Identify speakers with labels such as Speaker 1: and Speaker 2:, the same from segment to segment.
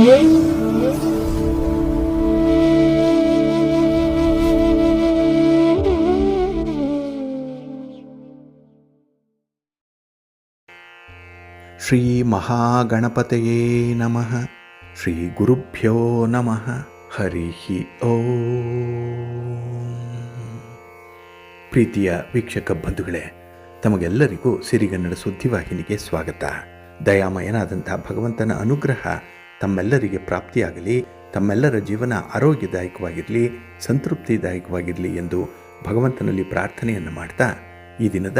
Speaker 1: ಶ್ರೀ ಮಹಾಗಣಪತಯೇ ನಮಃ. ಶ್ರೀ ಗುರುಭ್ಯೋ ನಮಃ. ಹರಿ ಓಂ. ಪ್ರೀತಿಯ ವೀಕ್ಷಕ ಬಂಧುಗಳೇ, ತಮಗೆಲ್ಲರಿಗೂ ಸಿರಿಗನ್ನಡ ಸುದ್ದಿವಾಹಿನಿಗೆ ಸ್ವಾಗತ. ದಯಾಮಯನಾದಂಥ ಭಗವಂತನ ಅನುಗ್ರಹ ತಮ್ಮೆಲ್ಲರಿಗೆ ಪ್ರಾಪ್ತಿಯಾಗಲಿ, ತಮ್ಮೆಲ್ಲರ ಜೀವನ ಆರೋಗ್ಯದಾಯಕವಾಗಿರಲಿ, ಸಂತೃಪ್ತಿದಾಯಕವಾಗಿರಲಿ ಎಂದು ಭಗವಂತನಲ್ಲಿ ಪ್ರಾರ್ಥನೆಯನ್ನು ಮಾಡ್ತಾ ಈ ದಿನದ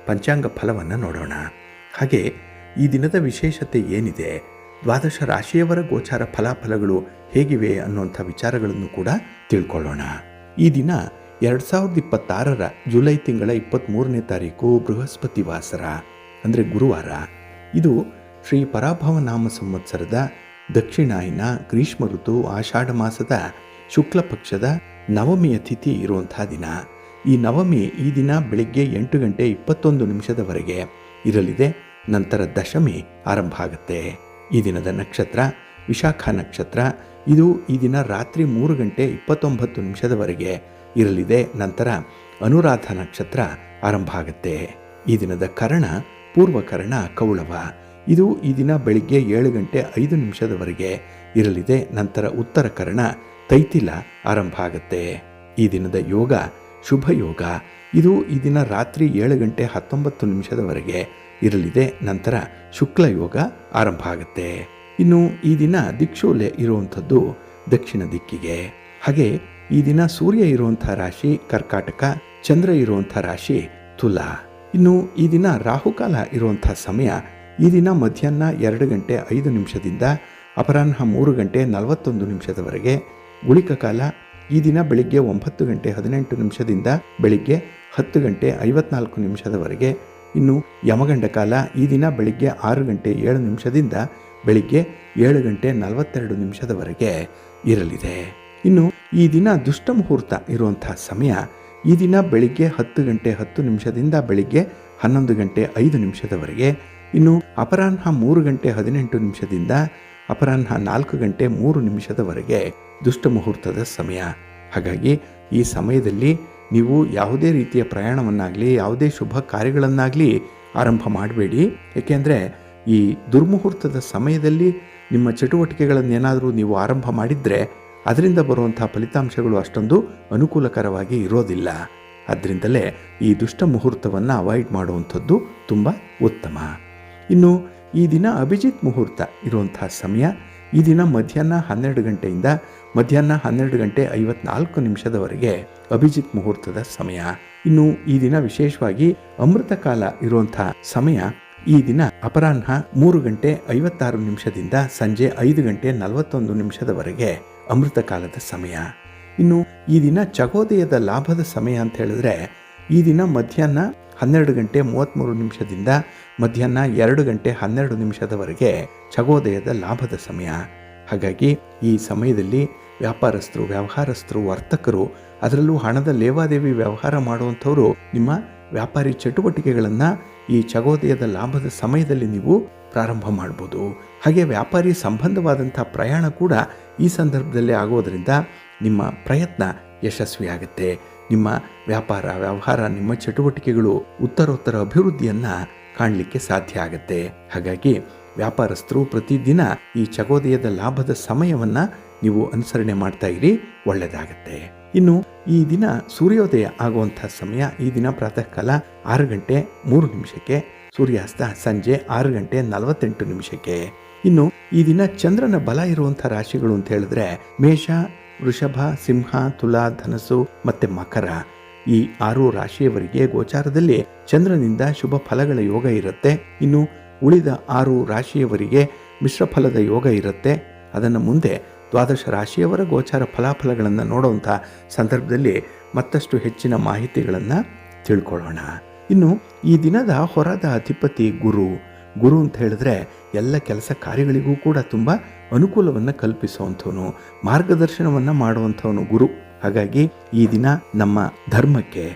Speaker 1: ಪಂಚಾಂಗ ಫಲವನ್ನು ನೋಡೋಣ. ಹಾಗೆ ಈ ದಿನದ ವಿಶೇಷತೆ ಏನಿದೆ, ದ್ವಾದಶ ರಾಶಿಯವರ ಗೋಚಾರ ಫಲಾಫಲಗಳು ಹೇಗಿವೆ ಅನ್ನುವಂಥ ವಿಚಾರಗಳನ್ನು ಕೂಡ ತಿಳ್ಕೊಳ್ಳೋಣ. ಈ ದಿನ 2026 ಜುಲೈ ತಿಂಗಳ 23ನೇ ತಾರೀಕು ಬೃಹಸ್ಪತಿ ವಾಸರ, ಅಂದರೆ ಗುರುವಾರ. ಇದು ಶ್ರೀ ಪರಾಭವ ನಾಮ ಸಂವತ್ಸರದ ದಕ್ಷಿಣಾಯನ ಗ್ರೀಷ್ಮ ಋತು ಆಷಾಢ ಮಾಸದ ಶುಕ್ಲ ಪಕ್ಷದ ನವಮಿಯ ತಿಥಿ ಇರುವಂಥ ದಿನ. ಈ ನವಮಿ ಈ ದಿನ ಬೆಳಿಗ್ಗೆ 8:21 ಇರಲಿದೆ. ನಂತರ ದಶಮಿ ಆರಂಭ ಆಗುತ್ತೆ. ಈ ದಿನದ ನಕ್ಷತ್ರ ವಿಶಾಖ ನಕ್ಷತ್ರ. ಇದು ಈ ದಿನ ರಾತ್ರಿ 3:29 ಇರಲಿದೆ. ನಂತರ ಅನುರಾಧ ನಕ್ಷತ್ರ ಆರಂಭ ಆಗುತ್ತೆ. ಈ ದಿನದ ಕರ್ಣ ಪೂರ್ವಕರ್ಣ ಕೌಳವ. ಇದು ಈ ದಿನ ಬೆಳಿಗ್ಗೆ 7:05 ಇರಲಿದೆ. ನಂತರ ಉತ್ತರ ಕರ್ಣ ತೈತಿಲ ಆರಂಭ ಆಗುತ್ತೆ. ಈ ದಿನದ ಯೋಗ ಶುಭ ಯೋಗ. ಇದು ಈ ದಿನ ರಾತ್ರಿ 7:19 ಇರಲಿದೆ. ನಂತರ ಶುಕ್ಲ ಯೋಗ ಆರಂಭ ಆಗುತ್ತೆ. ಇನ್ನು ಈ ದಿನ ದಿಕ್ಷೂಲೆ ಇರುವಂಥದ್ದು ದಕ್ಷಿಣ ದಿಕ್ಕಿಗೆ. ಹಾಗೆ ಈ ದಿನ ಸೂರ್ಯ ಇರುವಂಥ ರಾಶಿ ಕರ್ಕಾಟಕ, ಚಂದ್ರ ಇರುವಂಥ ರಾಶಿ ತುಲಾ. ಇನ್ನು ಈ ದಿನ ರಾಹುಕಾಲ ಇರುವಂಥ ಸಮಯ ಈ ದಿನ ಮಧ್ಯಾಹ್ನ 2:05 ಅಪರಾಹ್ನ 3:41 ಗುಳಿಕ ಕಾಲ ಈ ದಿನ ಬೆಳಿಗ್ಗೆ 9:18 ಬೆಳಿಗ್ಗೆ 10:54 ಇನ್ನು ಯಮಗಂಡ ಕಾಲ ಈ ದಿನ ಬೆಳಿಗ್ಗೆ 6:07 ಬೆಳಿಗ್ಗೆ 7:42 ಇರಲಿದೆ. ಇನ್ನು ಈ ದಿನ ದುಷ್ಟ ಮುಹೂರ್ತ ಇರುವಂಥ ಸಮಯ ಈ ದಿನ ಬೆಳಿಗ್ಗೆ 10:10 ಬೆಳಿಗ್ಗೆ 11:05 ಇನ್ನು ಅಪರಾಹ್ನ 3:18 ಅಪರಾಹ್ನ 4:03 ದುಷ್ಟ ಮುಹೂರ್ತದ ಸಮಯ. ಹಾಗಾಗಿ ಈ ಸಮಯದಲ್ಲಿ ನೀವು ಯಾವುದೇ ರೀತಿಯ ಪ್ರಯಾಣವನ್ನಾಗಲಿ ಯಾವುದೇ ಶುಭ ಕಾರ್ಯಗಳನ್ನಾಗಲಿ ಆರಂಭ ಮಾಡಬೇಡಿ. ಏಕೆಂದರೆ ಈ ದುರ್ಮುಹೂರ್ತದ ಸಮಯದಲ್ಲಿ ನಿಮ್ಮ ಚಟುವಟಿಕೆಗಳನ್ನೇನಾದರೂ ನೀವು ಆರಂಭ ಮಾಡಿದರೆ ಅದರಿಂದ ಬರುವಂಥ ಫಲಿತಾಂಶಗಳು ಅಷ್ಟೊಂದು ಅನುಕೂಲಕರವಾಗಿ ಇರೋದಿಲ್ಲ. ಅದರಿಂದಲೇ ಈ ದುಷ್ಟ ಮುಹೂರ್ತವನ್ನು ಅವಾಯ್ಡ್ ಮಾಡುವಂಥದ್ದು ತುಂಬ ಉತ್ತಮ. ಇನ್ನು ಈ ದಿನ ಅಭಿಜಿತ್ ಮುಹೂರ್ತ ಇರುವಂಥ ಸಮಯ ಈ ದಿನ ಮಧ್ಯಾಹ್ನ 12 ಮಧ್ಯಾಹ್ನ 12:54 ಅಭಿಜಿತ್ ಮುಹೂರ್ತದ ಸಮಯ. ಇನ್ನು ಈ ದಿನ ವಿಶೇಷವಾಗಿ ಅಮೃತ ಕಾಲ ಇರುವಂಥ ಸಮಯ ಈ ದಿನ ಅಪರಾಹ್ನ 3:56 ಸಂಜೆ 5:41 ಅಮೃತ ಕಾಲದ ಸಮಯ. ಇನ್ನು ಈ ದಿನ ಚಗೋದಯದ ಲಾಭದ ಸಮಯ ಅಂತ ಹೇಳಿದ್ರೆ ಈ ದಿನ ಮಧ್ಯಾಹ್ನ 12:33 ಮಧ್ಯಾಹ್ನ 2:12 ಚಗೋದಯದ ಲಾಭದ ಸಮಯ. ಹಾಗಾಗಿ ಈ ಸಮಯದಲ್ಲಿ ವ್ಯಾಪಾರಸ್ಥರು, ವ್ಯವಹಾರಸ್ಥರು, ವರ್ತಕರು, ಅದರಲ್ಲೂ ಹಣದ ಲೇವಾದೇವಿ ವ್ಯವಹಾರ ಮಾಡುವಂಥವರು ನಿಮ್ಮ ವ್ಯಾಪಾರಿ ಚಟುವಟಿಕೆಗಳನ್ನು ಈ ಚಗೋದಯದ ಲಾಭದ ಸಮಯದಲ್ಲಿ ನೀವು ಪ್ರಾರಂಭ ಮಾಡ್ಬೋದು. ಹಾಗೆ ವ್ಯಾಪಾರಿ ಸಂಬಂಧವಾದಂಥ ಪ್ರಯಾಣ ಕೂಡ ಈ ಸಂದರ್ಭದಲ್ಲಿ ಆಗೋದರಿಂದ ನಿಮ್ಮ ಪ್ರಯತ್ನ ಯಶಸ್ವಿಯಾಗುತ್ತೆ. ನಿಮ್ಮ ವ್ಯಾಪಾರ ವ್ಯವಹಾರ ನಿಮ್ಮ ಚಟುವಟಿಕೆಗಳು ಉತ್ತರೋತ್ತರ ಅಭಿವೃದ್ಧಿಯನ್ನು ಕಾಣಲಿಕ್ಕೆ ಸಾಧ್ಯ ಆಗುತ್ತೆ. ಹಾಗಾಗಿ ವ್ಯಾಪಾರಸ್ಥರು ಪ್ರತಿದಿನ ಈ ಚಗೋದಯದ ಲಾಭದ ಸಮಯವನ್ನು ನೀವು ಅನುಸರಣೆ ಮಾಡ್ತಾ ಇರಿ, ಒಳ್ಳೆಯದಾಗತ್ತೆ. ಇನ್ನು ಈ ದಿನ ಸೂರ್ಯೋದಯ ಆಗುವಂಥ ಸಮಯ ಈ ದಿನ ಪ್ರಾತಃ ಕಾಲ 6:03 ಸೂರ್ಯಾಸ್ತ ಸಂಜೆ 6:48. ಇನ್ನು ಈ ದಿನ ಚಂದ್ರನ ಬಲ ಇರುವಂಥ ರಾಶಿಗಳು ಅಂತ ಹೇಳಿದ್ರೆ ಮೇಷ, ವೃಷಭ, ಸಿಂಹ, ತುಲಾ, ಧನಸ್ಸು ಮತ್ತು ಮಕರ. ಈ 6 ರಾಶಿಯವರಿಗೆ ಗೋಚಾರದಲ್ಲಿ ಚಂದ್ರನಿಂದ ಶುಭ ಫಲಗಳ ಯೋಗ ಇರುತ್ತೆ. ಇನ್ನು ಉಳಿದ 6 ರಾಶಿಯವರಿಗೆ ಮಿಶ್ರ ಫಲದ ಯೋಗ ಇರುತ್ತೆ. ಅದನ್ನು ಮುಂದೆ ದ್ವಾದಶ ರಾಶಿಯವರ ಗೋಚಾರ ಫಲಾಫಲಗಳನ್ನು ನೋಡುವಂಥ ಸಂದರ್ಭದಲ್ಲಿ ಮತ್ತಷ್ಟು ಹೆಚ್ಚಿನ ಮಾಹಿತಿಗಳನ್ನು ತಿಳ್ಕೊಳ್ಳೋಣ. ಇನ್ನು ಈ ದಿನದ ಹೊರದ ಅಧಿಪತಿ ಗುರು. ಗುರು ಅಂತ ಹೇಳಿದ್ರೆ ಎಲ್ಲ ಕೆಲಸ ಕಾರ್ಯಗಳಿಗೂ ಕೂಡ ತುಂಬ ಅನುಕೂಲವನ್ನು ಕಲ್ಪಿಸುವಂಥವನು, ಮಾರ್ಗದರ್ಶನವನ್ನು ಮಾಡುವಂಥವನು ಗುರು. ಹಾಗಾಗಿ ಈ ದಿನ ನಮ್ಮ ಧರ್ಮಕ್ಕೆ,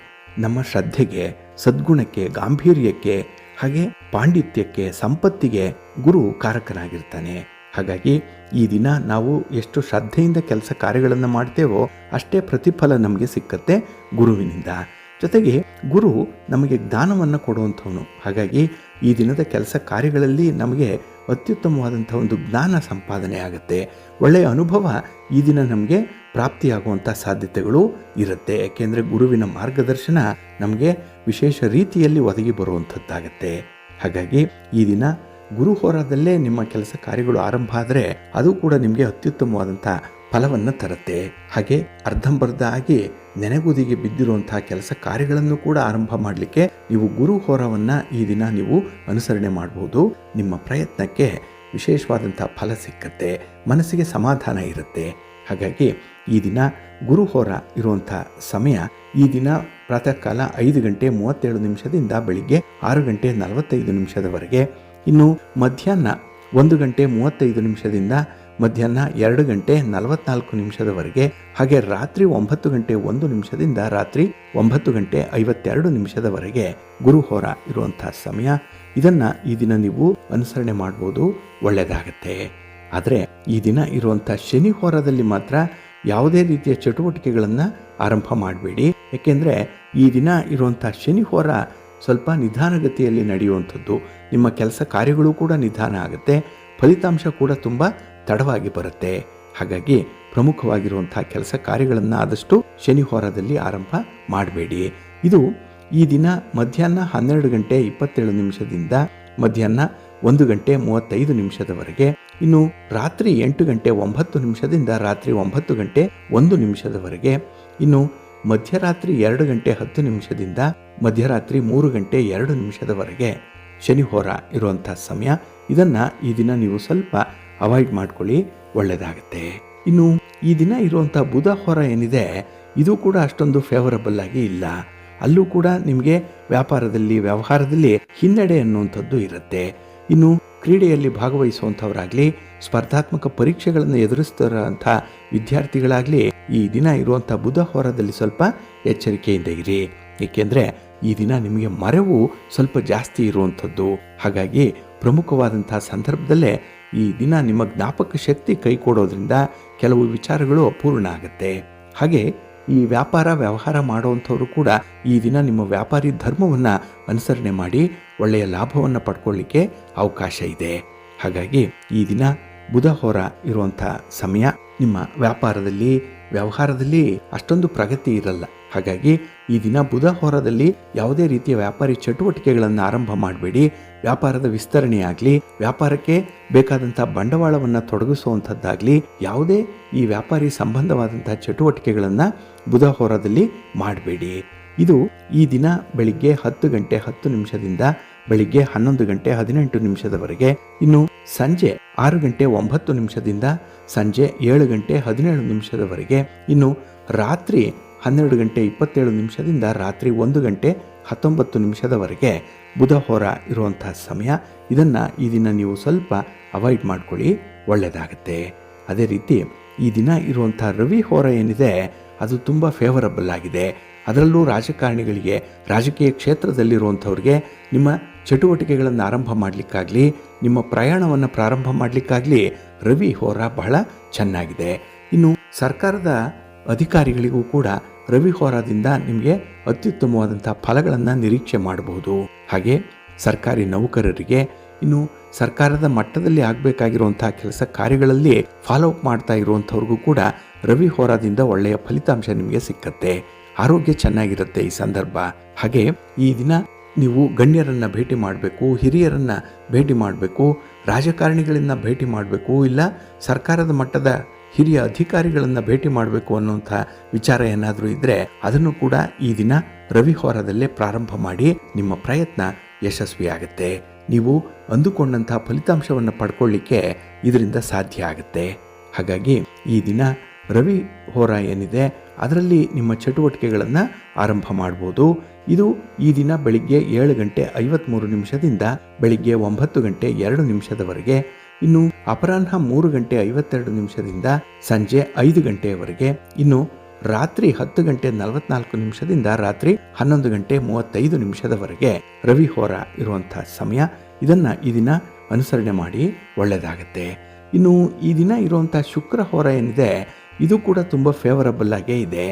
Speaker 1: ನಮ್ಮ ಶ್ರದ್ಧೆಗೆ, ಸದ್ಗುಣಕ್ಕೆ, ಗಾಂಭೀರ್ಯಕ್ಕೆ, ಹಾಗೆ ಪಾಂಡಿತ್ಯಕ್ಕೆ, ಸಂಪತ್ತಿಗೆ ಗುರು ಕಾರಕನಾಗಿರ್ತಾನೆ. ಹಾಗಾಗಿ ಈ ದಿನ ನಾವು ಎಷ್ಟು ಶ್ರದ್ಧೆಯಿಂದ ಕೆಲಸ ಕಾರ್ಯಗಳನ್ನು ಮಾಡ್ತೇವೋ ಅಷ್ಟೇ ಪ್ರತಿಫಲ ನಮಗೆ ಸಿಕ್ಕತ್ತೆ ಗುರುವಿನಿಂದ. ಜೊತೆಗೆ ಗುರು ನಮಗೆ ಜ್ಞಾನವನ್ನು ಕೊಡುವಂಥವನು. ಹಾಗಾಗಿ ಈ ದಿನದ ಕೆಲಸ ಕಾರ್ಯಗಳಲ್ಲಿ ನಮಗೆ ಅತ್ಯುತ್ತಮವಾದಂಥ ಒಂದು ಜ್ಞಾನ ಸಂಪಾದನೆ ಆಗುತ್ತೆ. ಒಳ್ಳೆಯ ಅನುಭವ ಈ ದಿನ ನಮಗೆ ಪ್ರಾಪ್ತಿಯಾಗುವಂಥ ಸಾಧ್ಯತೆಗಳು ಇರುತ್ತೆ. ಯಾಕೆಂದರೆ ಗುರುವಿನ ಮಾರ್ಗದರ್ಶನ ನಮಗೆ ವಿಶೇಷ ರೀತಿಯಲ್ಲಿ ಒದಗಿ ಬರುವಂಥದ್ದಾಗತ್ತೆ. ಹಾಗಾಗಿ ಈ ದಿನ ಗುರು ಹೋರಾದಲ್ಲೇ ನಿಮ್ಮ ಕೆಲಸ ಕಾರ್ಯಗಳು ಆರಂಭ ಆದರೆ ಅದು ಕೂಡ ನಿಮಗೆ ಅತ್ಯುತ್ತಮವಾದಂಥ ಫಲವನ್ನು ತರುತ್ತೆ. ಹಾಗೆ ಅರ್ಧಂಬರ್ಧ ಆಗಿ ನೆನೆಗುದಿಗೆ ಬಿದ್ದಿರುವಂತಹ ಕೆಲಸ ಕಾರ್ಯಗಳನ್ನು ಕೂಡ ಆರಂಭ ಮಾಡಲಿಕ್ಕೆ ನೀವು ಗುರು ಹೋರವನ್ನು ಈ ದಿನ ನೀವು ಅನುಸರಣೆ ಮಾಡಬಹುದು. ನಿಮ್ಮ ಪ್ರಯತ್ನಕ್ಕೆ ವಿಶೇಷವಾದಂಥ ಫಲ ಸಿಕ್ಕತ್ತೆ, ಮನಸ್ಸಿಗೆ ಸಮಾಧಾನ ಇರುತ್ತೆ. ಹಾಗಾಗಿ ಈ ದಿನ ಗುರು ಹೋರ ಇರುವಂಥ ಸಮಯ ಈ ದಿನ ಪ್ರಾತಃ ಕಾಲ 5:37 ಬೆಳಿಗ್ಗೆ 6:45 ಇನ್ನು ಮಧ್ಯಾಹ್ನ 1:35 ಮಧ್ಯಾಹ್ನ 2:44 ಹಾಗೆ ರಾತ್ರಿ 9:01 ರಾತ್ರಿ 9:52 ಗುರುಹೋರ ಇರುವಂಥ ಸಮಯ. ಇದನ್ನು ಈ ದಿನ ನೀವು ಅನುಸರಣೆ ಮಾಡ್ಬೋದು, ಒಳ್ಳೆಯದಾಗತ್ತೆ. ಆದರೆ ಈ ದಿನ ಇರುವಂಥ ಶನಿ ಹೋರದಲ್ಲಿ ಮಾತ್ರ ಯಾವುದೇ ರೀತಿಯ ಚಟುವಟಿಕೆಗಳನ್ನು ಆರಂಭ ಮಾಡಬೇಡಿ. ಏಕೆಂದರೆ ಈ ದಿನ ಇರುವಂಥ ಶನಿ ಹೋರ ಸ್ವಲ್ಪ ನಿಧಾನಗತಿಯಲ್ಲಿ ನಡೆಯುವಂಥದ್ದು. ನಿಮ್ಮ ಕೆಲಸ ಕಾರ್ಯಗಳು ಕೂಡ ನಿಧಾನ ಆಗುತ್ತೆ, ಫಲಿತಾಂಶ ಕೂಡ ತುಂಬ ತಡವಾಗಿ ಬರುತ್ತೆ. ಹಾಗಾಗಿ ಪ್ರಮುಖವಾಗಿರುವಂಥ ಕೆಲಸ ಕಾರ್ಯಗಳನ್ನು ಆದಷ್ಟು ಶನಿ ಹೋರದಲ್ಲಿ ಆರಂಭ ಮಾಡಬೇಡಿ. ಇದು ಈ ದಿನ ಮಧ್ಯಾಹ್ನ 12:27 ಮಧ್ಯಾಹ್ನ 1:35 ಇನ್ನು ರಾತ್ರಿ 8:09 ರಾತ್ರಿ 9:01 ಇನ್ನು ಮಧ್ಯರಾತ್ರಿ 2:10 ಮಧ್ಯರಾತ್ರಿ 3:02 ಶನಿ ಹೋರ ಇರುವಂಥ ಸಮಯ. ಇದನ್ನು ಈ ದಿನ ನೀವು ಸ್ವಲ್ಪ ಅವಾಯ್ಡ್ ಮಾಡ್ಕೊಳ್ಳಿ, ಒಳ್ಳೆಯದಾಗುತ್ತೆ. ಇನ್ನು ಈ ದಿನ ಇರುವಂಥ ಬುಧ ಹೋರ ಏನಿದೆ ಇದು ಕೂಡ ಅಷ್ಟೊಂದು ಫೇವರಬಲ್ ಆಗಿ ಇಲ್ಲ. ಅಲ್ಲೂ ಕೂಡ ನಿಮಗೆ ವ್ಯಾಪಾರದಲ್ಲಿ ವ್ಯವಹಾರದಲ್ಲಿ ಹಿನ್ನಡೆ ಅನ್ನುವಂಥದ್ದು ಇರುತ್ತೆ. ಇನ್ನು ಕ್ರೀಡೆಯಲ್ಲಿ ಭಾಗವಹಿಸುವಂಥವರಾಗಲಿ, ಸ್ಪರ್ಧಾತ್ಮಕ ಪರೀಕ್ಷೆಗಳನ್ನು ಎದುರಿಸ್ತಿರೋಂಥ ವಿದ್ಯಾರ್ಥಿಗಳಾಗಲಿ ಈ ದಿನ ಇರುವಂಥ ಬುಧ ಹೋರದಲ್ಲಿ ಸ್ವಲ್ಪ ಎಚ್ಚರಿಕೆಯಿಂದ ಇರಿ. ಏಕೆಂದರೆ ಈ ದಿನ ನಿಮಗೆ ಮರೆವು ಸ್ವಲ್ಪ ಜಾಸ್ತಿ ಇರುವಂಥದ್ದು. ಹಾಗಾಗಿ ಪ್ರಮುಖವಾದಂಥ ಸಂದರ್ಭದಲ್ಲೇ ಈ ದಿನ ನಿಮ್ಮ ಜ್ಞಾಪಕ ಶಕ್ತಿ ಕೈ ಕೊಡೋದ್ರಿಂದ ಕೆಲವು ವಿಚಾರಗಳು ಅಪೂರ್ಣ ಆಗುತ್ತೆ. ಹಾಗೆ ಈ ವ್ಯಾಪಾರ ವ್ಯವಹಾರ ಮಾಡುವಂಥವರು ಕೂಡ ಈ ದಿನ ನಿಮ್ಮ ವ್ಯಾಪಾರಿ ಧರ್ಮವನ್ನು ಅನುಸರಣೆ ಮಾಡಿ ಒಳ್ಳೆಯ ಲಾಭವನ್ನು ಪಡ್ಕೊಳ್ಳಿಕ್ಕೆ ಅವಕಾಶ ಇದೆ. ಹಾಗಾಗಿ ಈ ದಿನ ಬುಧ ಹೋರ ಇರುವಂಥ ಸಮಯ. ನಿಮ್ಮ ವ್ಯಾಪಾರದಲ್ಲಿ ವ್ಯವಹಾರದಲ್ಲಿ ಅಷ್ಟೊಂದು ಪ್ರಗತಿ ಇರಲ್ಲ. ಹಾಗಾಗಿ ಈ ದಿನ ಬುಧ ಹೋರದಲ್ಲಿ ಯಾವುದೇ ರೀತಿಯ ವ್ಯಾಪಾರಿ ಚಟುವಟಿಕೆಗಳನ್ನು ಆರಂಭ ಮಾಡಬೇಡಿ. ವ್ಯಾಪಾರದ ವಿಸ್ತರಣೆಯಾಗಲಿ, ವ್ಯಾಪಾರಕ್ಕೆ ಬೇಕಾದಂಥ ಬಂಡವಾಳವನ್ನು ತೊಡಗಿಸುವಂಥದ್ದಾಗಲಿ, ಯಾವುದೇ ಈ ವ್ಯಾಪಾರಿ ಸಂಬಂಧವಾದಂಥ ಚಟುವಟಿಕೆಗಳನ್ನು ಬುಧ ಹೋರದಲ್ಲಿ ಮಾಡಬೇಡಿ. ಇದು ಈ ದಿನ ಬೆಳಿಗ್ಗೆ 10:10 ಬೆಳಿಗ್ಗೆ 11:18 ಇನ್ನು ಸಂಜೆ 6:09 ಸಂಜೆ 7:17 ಇನ್ನು ರಾತ್ರಿ 12:27 ರಾತ್ರಿ 1:19 ಬುಧ ಹೋರ ಇರುವಂಥ ಸಮಯ. ಇದನ್ನು ಈ ದಿನ ನೀವು ಸ್ವಲ್ಪ ಅವಾಯ್ಡ್ ಮಾಡ್ಕೊಳ್ಳಿ, ಒಳ್ಳೆಯದಾಗುತ್ತೆ. ಅದೇ ರೀತಿ ಈ ದಿನ ಇರುವಂಥ ರವಿ ಹೋರ ಏನಿದೆ ಅದು ತುಂಬ ಫೇವರಬಲ್ ಆಗಿದೆ. ಅದರಲ್ಲೂ ರಾಜಕಾರಣಿಗಳಿಗೆ, ರಾಜಕೀಯ ಕ್ಷೇತ್ರದಲ್ಲಿರುವಂಥವ್ರಿಗೆ ನಿಮ್ಮ ಚಟುವಟಿಕೆಗಳನ್ನು ಆರಂಭ ಮಾಡಲಿಕ್ಕಾಗಲಿ, ನಿಮ್ಮ ಪ್ರಯಾಣವನ್ನು ಪ್ರಾರಂಭ ಮಾಡಲಿಕ್ಕಾಗಲಿ ರವಿ ಹೋರ ಬಹಳ ಚೆನ್ನಾಗಿದೆ. ಇನ್ನು ಸರ್ಕಾರದ ಅಧಿಕಾರಿಗಳಿಗೂ ಕೂಡ ರವಿ ಹೋರಾದಿಂದ ನಿಮಗೆ ಅತ್ಯುತ್ತಮವಾದಂಥ ಫಲಗಳನ್ನು ನಿರೀಕ್ಷೆ ಮಾಡಬಹುದು. ಹಾಗೆ ಸರ್ಕಾರಿ ನೌಕರರಿಗೆ, ಇನ್ನು ಸರ್ಕಾರದ ಮಟ್ಟದಲ್ಲಿ ಆಗಬೇಕಾಗಿರುವಂಥ ಕೆಲಸ ಕಾರ್ಯಗಳಲ್ಲಿ ಫಾಲೋ ಅಪ್ ಮಾಡ್ತಾ ಇರುವಂಥವ್ರಿಗೂ ಕೂಡ ರವಿ ಹೋರಾದಿಂದ ಒಳ್ಳೆಯ ಫಲಿತಾಂಶ ನಿಮಗೆ ಸಿಕ್ಕತ್ತೆ. ಆರೋಗ್ಯ ಚೆನ್ನಾಗಿರುತ್ತೆ ಈ ಸಂದರ್ಭ. ಹಾಗೆ ಈ ದಿನ ನೀವು ಗಣ್ಯರನ್ನು ಭೇಟಿ ಮಾಡಬೇಕು, ಹಿರಿಯರನ್ನು ಭೇಟಿ ಮಾಡಬೇಕು, ರಾಜಕಾರಣಿಗಳನ್ನು ಭೇಟಿ ಮಾಡಬೇಕು, ಇಲ್ಲ ಸರ್ಕಾರದ ಮಟ್ಟದ ಹಿರಿಯ ಅಧಿಕಾರಿಗಳನ್ನು ಭೇಟಿ ಮಾಡಬೇಕು ಅನ್ನುವಂಥ ವಿಚಾರ ಏನಾದರೂ ಇದ್ದರೆ ಅದನ್ನು ಕೂಡ ಈ ದಿನ ರವಿ ಹೋರದಲ್ಲೇ ಪ್ರಾರಂಭ ಮಾಡಿ. ನಿಮ್ಮ ಪ್ರಯತ್ನ ಯಶಸ್ವಿಯಾಗುತ್ತೆ. ನೀವು ಅಂದುಕೊಂಡಂಥ ಫಲಿತಾಂಶವನ್ನು ಪಡ್ಕೊಳ್ಳಿಕ್ಕೆ ಇದರಿಂದ ಸಾಧ್ಯ ಆಗುತ್ತೆ. ಹಾಗಾಗಿ ಈ ದಿನ ರವಿ ಹೋರ ಏನಿದೆ ಅದರಲ್ಲಿ ನಿಮ್ಮ ಚಟುವಟಿಕೆಗಳನ್ನು ಆರಂಭ ಮಾಡ್ಬೋದು. ಇದು ಈ ದಿನ ಬೆಳಿಗ್ಗೆ 7:53 ಬೆಳಿಗ್ಗೆ 9:02 ಇನ್ನು ಅಪರಾಹ್ನ 3:52 ಸಂಜೆ 5 ಗಂಟೆಯವರೆಗೆ ಇನ್ನು ರಾತ್ರಿ 10:44 ರಾತ್ರಿ 11:35 ರವಿ ಹೋರ ಇರುವಂಥ ಸಮಯ. ಇದನ್ನು ಈ ದಿನ ಅನುಸರಣೆ ಮಾಡಿ, ಒಳ್ಳೆಯದಾಗತ್ತೆ. ಇನ್ನು ಈ ದಿನ ಇರುವಂಥ ಶುಕ್ರ ಹೋರ ಏನಿದೆ ಇದು ಕೂಡ ತುಂಬ ಫೇವರಬಲ್ ಆಗೇ ಇದೆ.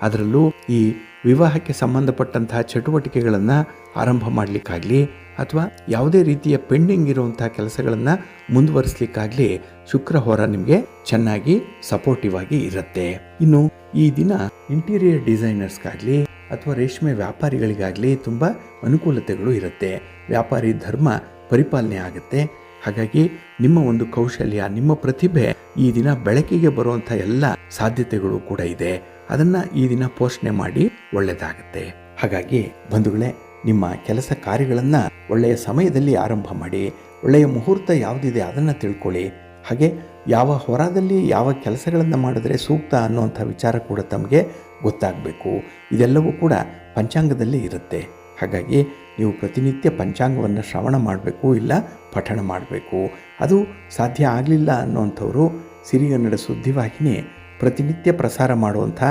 Speaker 1: ಅದರಲ್ಲೂ ಈ ವಿವಾಹಕ್ಕೆ ಸಂಬಂಧಪಟ್ಟಂತಹ ಚಟುವಟಿಕೆಗಳನ್ನು ಆರಂಭ ಮಾಡಲಿಕ್ಕಾಗಲಿ ಅಥವಾ ಯಾವುದೇ ರೀತಿಯ ಪೆಂಡಿಂಗ್ ಇರುವಂತಹ ಕೆಲಸಗಳನ್ನು ಮುಂದುವರಿಸಲಿಕ್ಕಾಗಲಿ ಶುಕ್ರ ಹೋರ ನಿಮಗೆ ಚೆನ್ನಾಗಿ ಸಪೋರ್ಟಿವ್ ಆಗಿ ಇರುತ್ತೆ. ಇನ್ನು ಈ ದಿನ ಇಂಟೀರಿಯರ್ ಡಿಸೈನರ್ಸ್ಗಾಗಲಿ ಅಥವಾ ರೇಷ್ಮೆ ವ್ಯಾಪಾರಿಗಳಿಗಾಗಲಿ ತುಂಬ ಅನುಕೂಲತೆಗಳು ಇರುತ್ತೆ. ವ್ಯಾಪಾರಿ ಧರ್ಮ ಪರಿಪಾಲನೆ ಆಗುತ್ತೆ. ಹಾಗಾಗಿ ನಿಮ್ಮ ಒಂದು ಕೌಶಲ್ಯ, ನಿಮ್ಮ ಪ್ರತಿಭೆ ಈ ದಿನ ಬೆಳಕಿಗೆ ಬರುವಂಥ ಎಲ್ಲ ಸಾಧ್ಯತೆಗಳು ಕೂಡ ಇದೆ. ಅದನ್ನು ಈ ದಿನ ಪೋಷಣೆ ಮಾಡಿ ಒಳ್ಳೆಯದಾಗುತ್ತೆ. ಹಾಗಾಗಿ ಬಂಧುಗಳೇ, ನಿಮ್ಮ ಕೆಲಸ ಕಾರ್ಯಗಳನ್ನು ಒಳ್ಳೆಯ ಸಮಯದಲ್ಲಿ ಆರಂಭ ಮಾಡಿ. ಒಳ್ಳೆಯ ಮುಹೂರ್ತ ಯಾವುದಿದೆ ಅದನ್ನು ತಿಳ್ಕೊಳ್ಳಿ. ಹಾಗೆ ಯಾವ ಹೊರದಲ್ಲಿ ಯಾವ ಕೆಲಸಗಳನ್ನು ಮಾಡಿದ್ರೆ ಸೂಕ್ತ ಅನ್ನುವಂಥ ವಿಚಾರ ಕೂಡ ತಮಗೆ ಗೊತ್ತಾಗಬೇಕು. ಇದೆಲ್ಲವೂ ಕೂಡ ಪಂಚಾಂಗದಲ್ಲಿ ಇರುತ್ತೆ. ಹಾಗಾಗಿ ನೀವು ಪ್ರತಿನಿತ್ಯ ಪಂಚಾಂಗವನ್ನು ಶ್ರವಣ ಮಾಡಬೇಕು, ಇಲ್ಲ ಪಠಣ ಮಾಡಬೇಕು. ಅದು ಸಾಧ್ಯ ಆಗಲಿಲ್ಲ ಅನ್ನೋಂಥವರು ಸಿರಿಗನ್ನಡ ಸುದ್ದಿವಾಹಿನಿ ಪ್ರತಿನಿತ್ಯ ಪ್ರಸಾರ ಮಾಡುವಂಥ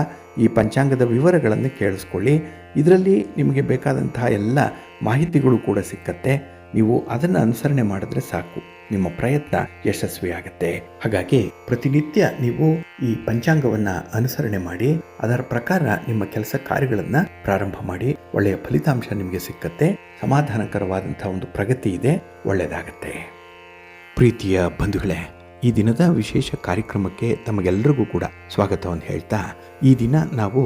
Speaker 1: ಈ ಪಂಚಾಂಗದ ವಿವರಗಳನ್ನು ಕೇಳಿಸ್ಕೊಳ್ಳಿ. ಇದರಲ್ಲಿ ನಿಮಗೆ ಬೇಕಾದಂತಹ ಎಲ್ಲ ಮಾಹಿತಿಗಳು ಕೂಡ ಸಿಕ್ಕತ್ತೆ. ನೀವು ಅದನ್ನು ಅನುಸರಣೆ ಮಾಡಿದ್ರೆ ಸಾಕು, ನಿಮ್ಮ ಪ್ರಯತ್ನ ಯಶಸ್ವಿಯಾಗುತ್ತೆ. ಹಾಗಾಗಿ ಪ್ರತಿನಿತ್ಯ ನೀವು ಈ ಪಂಚಾಂಗವನ್ನು ಅನುಸರಣೆ ಮಾಡಿ ಅದರ ಪ್ರಕಾರ ನಿಮ್ಮ ಕೆಲಸ ಕಾರ್ಯಗಳನ್ನು ಪ್ರಾರಂಭ ಮಾಡಿ. ಒಳ್ಳೆಯ ಫಲಿತಾಂಶ ನಿಮಗೆ ಸಿಕ್ಕತ್ತೆ. ಸಮಾಧಾನಕರವಾದಂಥ ಒಂದು ಪ್ರಗತಿ ಇದೆ, ಒಳ್ಳೆಯದಾಗತ್ತೆ. ಪ್ರೀತಿಯ ಬಂಧುಗಳೇ, ಈ ದಿನದ ವಿಶೇಷ ಕಾರ್ಯಕ್ರಮಕ್ಕೆ ತಮಗೆಲ್ಲರಿಗೂ ಕೂಡ ಸ್ವಾಗತವನ್ನು ಹೇಳ್ತಾ, ಈ ದಿನ ನಾವು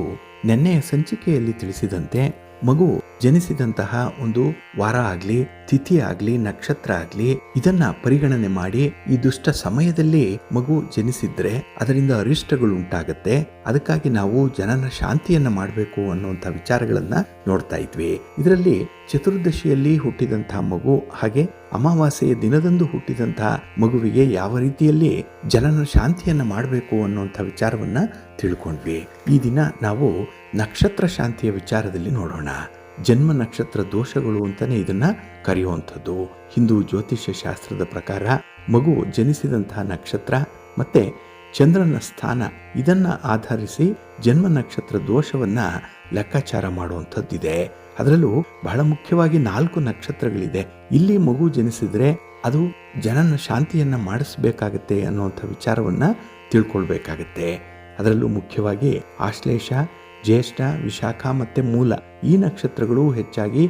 Speaker 1: ನೆನ್ನೆಯ ಸಂಚಿಕೆಯಲ್ಲಿ ತಿಳಿಸಿದಂತೆ ಮಗು ಜನಿಸಿದಂತಹ ಒಂದು ವಾರ ಆಗಲಿ, ತಿಥಿ ಆಗಲಿ, ನಕ್ಷತ್ರ ಆಗಲಿ ಇದನ್ನ ಪರಿಗಣನೆ ಮಾಡಿ ಈ ದುಷ್ಟ ಸಮಯದಲ್ಲಿ ಮಗು ಜನಿಸಿದ್ರೆ ಅದರಿಂದ ಅರಿಷ್ಟಗಳು ಉಂಟಾಗತ್ತೆ. ಅದಕ್ಕಾಗಿ ನಾವು ಜನನ ಶಾಂತಿಯನ್ನ ಮಾಡಬೇಕು ಅನ್ನುವಂಥ ವಿಚಾರಗಳನ್ನ ನೋಡ್ತಾ ಇದ್ವಿ. ಇದರಲ್ಲಿ ಚತುರ್ದಶಿಯಲ್ಲಿ ಹುಟ್ಟಿದಂತಹ ಮಗು ಹಾಗೆ ಅಮಾವಾಸ್ಯೆಯ ದಿನದಂದು ಹುಟ್ಟಿದಂತಹ ಮಗುವಿಗೆ ಯಾವ ರೀತಿಯಲ್ಲಿ ಜನನ ಶಾಂತಿಯನ್ನ ಮಾಡಬೇಕು ಅನ್ನುವಂಥ ವಿಚಾರವನ್ನ ತಿಳ್ಕೊಂಡ್ವಿ. ಈ ದಿನ ನಾವು ನಕ್ಷತ್ರ ಶಾಂತಿಯ ವಿಚಾರದಲ್ಲಿ ನೋಡೋಣ. ಜನ್ಮ ನಕ್ಷತ್ರ ದೋಷಗಳು ಅಂತಾನೆ ಇದನ್ನ ಕರೆಯುವಂಥದ್ದು. ಹಿಂದೂ ಜ್ಯೋತಿಷ್ಯ ಶಾಸ್ತ್ರದ ಪ್ರಕಾರ ಮಗು ಜನಿಸಿದಂತಹ ನಕ್ಷತ್ರ ಮತ್ತೆ ಚಂದ್ರನ ಸ್ಥಾನ ಇದನ್ನ ಆಧರಿಸಿ ಜನ್ಮ ನಕ್ಷತ್ರ ದೋಷವನ್ನ ಲೆಕ್ಕಾಚಾರ ಮಾಡುವಂಥದ್ದಿದೆ. ಅದರಲ್ಲೂ ಬಹಳ ಮುಖ್ಯವಾಗಿ 4 ನಕ್ಷತ್ರಗಳಿದೆ. ಇಲ್ಲಿ ಮಗು ಜನಿಸಿದ್ರೆ ಅದು ಜನನ ಶಾಂತಿಯನ್ನ ಮಾಡಿಸ್ಬೇಕಾಗತ್ತೆ ಅನ್ನುವಂಥ ವಿಚಾರವನ್ನ ತಿಳ್ಕೊಳ್ಬೇಕಾಗತ್ತೆ. ಅದರಲ್ಲೂ ಮುಖ್ಯವಾಗಿ ಆಶ್ಲೇಷ, ಜ್ಯೇಷ್ಠ, ವಿಶಾಖ ಮತ್ತೆ ಮೂಲ ಈ ನಕ್ಷತ್ರಗಳು ಹೆಚ್ಚಾಗಿ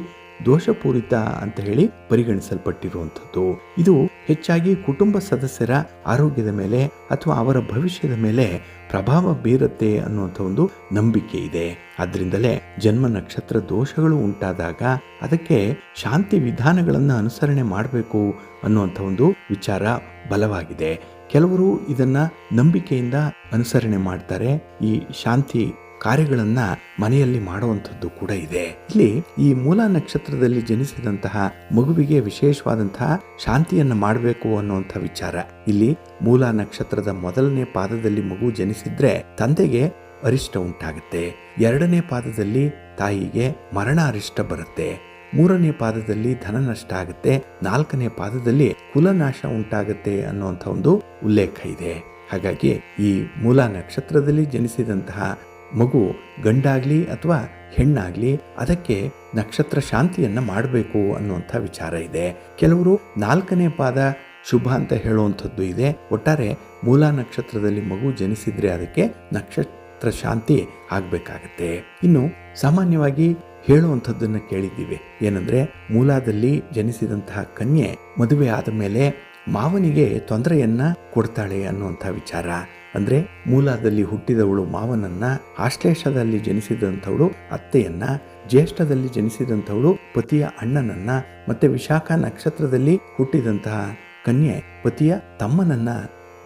Speaker 1: ದೋಷಪೂರಿತ ಅಂತ ಹೇಳಿ ಪರಿಗಣಿಸಲ್ಪಟ್ಟಿರುವಂಥದ್ದು. ಇದು ಹೆಚ್ಚಾಗಿ ಕುಟುಂಬ ಸದಸ್ಯರ ಆರೋಗ್ಯದ ಮೇಲೆ ಅಥವಾ ಅವರ ಭವಿಷ್ಯದ ಮೇಲೆ ಪ್ರಭಾವ ಬೀರುತ್ತೆ ಅನ್ನುವಂಥ ಒಂದು ನಂಬಿಕೆ ಇದೆ. ಆದ್ರಿಂದಲೇ ಜನ್ಮ ನಕ್ಷತ್ರ ದೋಷಗಳು ಉಂಟಾದಾಗ ಅದಕ್ಕೆ ಶಾಂತಿ ವಿಧಾನಗಳನ್ನು ಅನುಸರಣೆ ಮಾಡಬೇಕು ಅನ್ನುವಂಥ ಒಂದು ವಿಚಾರ ಬಲವಾಗಿದೆ. ಕೆಲವರು ಇದನ್ನ ನಂಬಿಕೆಯಿಂದ ಅನುಸರಣೆ ಮಾಡ್ತಾರೆ. ಈ ಶಾಂತಿ ಕಾರ್ಯಗಳನ್ನ ಮನೆಯಲ್ಲಿ ಮಾಡುವಂಥದ್ದು ಕೂಡ ಇದೆ. ಇಲ್ಲಿ ಈ ಮೂಲ ನಕ್ಷತ್ರದಲ್ಲಿ ಜನಿಸಿದಂತಹ ಮಗುವಿಗೆ ವಿಶೇಷವಾದಂತಹ ಶಾಂತಿಯನ್ನ ಮಾಡಬೇಕು ಅನ್ನುವಂಥ ವಿಚಾರ. ಇಲ್ಲಿ ಮೂಲ ನಕ್ಷತ್ರದ ಮೊದಲನೇ ಪಾದದಲ್ಲಿ ಮಗು ಜನಿಸಿದ್ರೆ ತಂದೆಗೆ ಅರಿಷ್ಟ ಉಂಟಾಗುತ್ತೆ. 2ನೇ ಪಾದದಲ್ಲಿ ತಾಯಿಗೆ ಮರಣ ಅರಿಷ್ಟ ಬರುತ್ತೆ. 3ನೇ ಪಾದದಲ್ಲಿ ಧನ ನಷ್ಟ ಆಗುತ್ತೆ. 4ನೇ ಪಾದದಲ್ಲಿ ಕುಲನಾಶ ಉಂಟಾಗುತ್ತೆ ಅನ್ನುವಂಥ ಒಂದು ಉಲ್ಲೇಖ ಇದೆ. ಹಾಗಾಗಿ ಈ ಮೂಲ ನಕ್ಷತ್ರದಲ್ಲಿ ಜನಿಸಿದಂತಹ ಮಗು ಗಂಡಾಗ್ಲಿ ಅಥವಾ ಹೆಣ್ಣಾಗ್ಲಿ ಅದಕ್ಕೆ ನಕ್ಷತ್ರ ಶಾಂತಿಯನ್ನ ಮಾಡಬೇಕು ಅನ್ನುವಂಥ ವಿಚಾರ ಇದೆ. ಕೆಲವರು 4ನೇ ಪಾದ ಶುಭ ಅಂತ ಹೇಳುವಂಥದ್ದು ಇದೆ. ಒಟ್ಟಾರೆ ಮೂಲ ನಕ್ಷತ್ರದಲ್ಲಿ ಮಗು ಜನಿಸಿದ್ರೆ ಅದಕ್ಕೆ ನಕ್ಷತ್ರ ಶಾಂತಿ ಆಗ್ಬೇಕಾಗತ್ತೆ. ಇನ್ನು ಸಾಮಾನ್ಯವಾಗಿ ಹೇಳುವಂಥದ್ದನ್ನ ಕೇಳಿದ್ದೀವಿ. ಏನಂದ್ರೆ ಮೂಲದಲ್ಲಿ ಜನಿಸಿದಂತಹ ಕನ್ಯೆ ಮದುವೆ ಆದ ಮೇಲೆ ಮಾವನಿಗೆ ತೊಂದರೆಯನ್ನ ಕೊಡ್ತಾಳೆ ಅನ್ನುವಂಥ ವಿಚಾರ. ಅಂದ್ರೆ ಮೂಲದಲ್ಲಿ ಹುಟ್ಟಿದವಳು ಮಾವನನ್ನ, ಆಶ್ಲೇಷದಲ್ಲಿ ಜನಿಸಿದಂಥವಳು ಅತ್ತೆಯನ್ನ, ಜ್ಯೇಷ್ಠದಲ್ಲಿ ಜನಿಸಿದಂಥವಳು ಪತಿಯ ಅಣ್ಣನನ್ನ, ಮತ್ತೆ ವಿಶಾಖ ನಕ್ಷತ್ರದಲ್ಲಿ ಹುಟ್ಟಿದಂತಹ ಕನ್ಯೆ ಪತಿಯ ತಮ್ಮನನ್ನ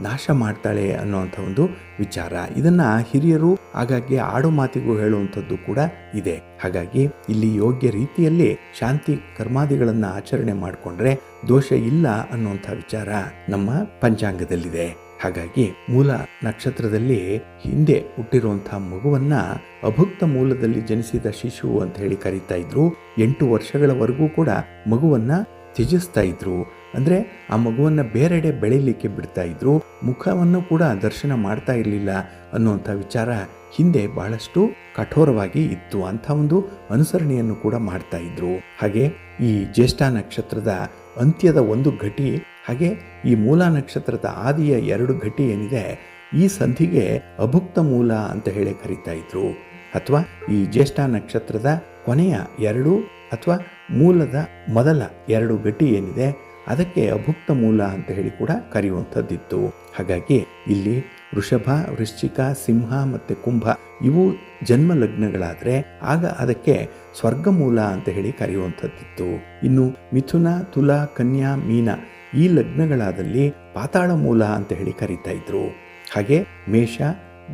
Speaker 1: ನಾಶ ಮಾಡ್ತಾಳೆ ಅನ್ನುವಂಥ ಒಂದು ವಿಚಾರ. ಇದನ್ನ ಹಿರಿಯರು ಆಗಾಗ್ಗೆ ಆಡು ಮಾತಿಗೂ ಹೇಳುವಂಥದ್ದು ಕೂಡ ಇದೆ. ಹಾಗಾಗಿ ಇಲ್ಲಿ ಯೋಗ್ಯ ರೀತಿಯಲ್ಲಿ ಶಾಂತಿ ಕರ್ಮಾದಿಗಳನ್ನ ಆಚರಣೆ ಮಾಡಿಕೊಂಡ್ರೆ ದೋಷ ಇಲ್ಲ ಅನ್ನುವಂಥ ವಿಚಾರ ನಮ್ಮ ಪಂಚಾಂಗದಲ್ಲಿದೆ. ಹಾಗಾಗಿ ಮೂಲ ನಕ್ಷತ್ರದಲ್ಲಿ ಹಿಂದೆ ಹುಟ್ಟಿರುವಂತಹ ಮಗುವನ್ನ ಅಭುಕ್ತ ಮೂಲದಲ್ಲಿ ಜನಿಸಿದ ಶಿಶು ಅಂತ ಹೇಳಿ ಕರೀತಾ ಇದ್ರು. 8 ವರ್ಷಗಳವರೆಗೂ ಕೂಡ ಮಗುವನ್ನ ತ್ಯಜಿಸ್ತಾ ಇದ್ರು. ಅಂದ್ರೆ ಆ ಮಗುವನ್ನ ಬೇರೆಡೆ ಬೆಳೀಲಿಕ್ಕೆ ಬಿಡ್ತಾ ಇದ್ರು. ಮುಖವನ್ನು ಕೂಡ ದರ್ಶನ ಮಾಡ್ತಾ ಇರಲಿಲ್ಲ ಅನ್ನುವಂಥ ವಿಚಾರ ಹಿಂದೆ ಬಹಳಷ್ಟು ಕಠೋರವಾಗಿ ಇತ್ತು. ಅಂಥ ಒಂದು ಅನುಸರಣೆಯನ್ನು ಕೂಡ ಮಾಡ್ತಾ ಇದ್ರು. ಹಾಗೆ ಈ ಜ್ಯೇಷ್ಠ ನಕ್ಷತ್ರದ ಅಂತ್ಯದ ಒಂದು ಘಟಿ ಹಾಗೆ ಈ ಮೂಲ ನಕ್ಷತ್ರದ ಆದಿಯ 2 ಘಟಿ ಏನಿದೆ, ಈ ಸಂಧಿಗೆ ಅಭುಕ್ತ ಮೂಲ ಅಂತ ಹೇಳಿ ಕರೀತಾ ಇದ್ರು. ಅಥವಾ ಈ ಜ್ಯೇಷ್ಠ ನಕ್ಷತ್ರದ ಕೊನೆಯ 2 ಅಥವಾ ಮೂಲದ ಮೊದಲ 2 ಘಟಿ ಏನಿದೆ ಅದಕ್ಕೆ ಅಭುಕ್ತ ಮೂಲ ಅಂತ ಹೇಳಿ ಕೂಡ ಕರೆಯುವಂಥದ್ದಿತ್ತು. ಹಾಗಾಗಿ ಇಲ್ಲಿ ವೃಷಭ, ವೃಶ್ಚಿಕ, ಸಿಂಹ ಮತ್ತು ಕುಂಭ ಇವು ಜನ್ಮ ಲಗ್ನಗಳಾದರೆ ಆಗ ಅದಕ್ಕೆ ಸ್ವರ್ಗಮೂಲ ಅಂತ ಹೇಳಿ ಕರೆಯುವಂಥದ್ದಿತ್ತು. ಇನ್ನು ಮಿಥುನ, ತುಲಾ, ಕನ್ಯಾ, ಮೀನ ಈ ಲಗ್ನಗಳಾದಲ್ಲಿ ಪಾತಾಳ ಮೂಲ ಅಂತ ಹೇಳಿ ಕರೀತಾ ಇದ್ರು. ಹಾಗೆ ಮೇಷ,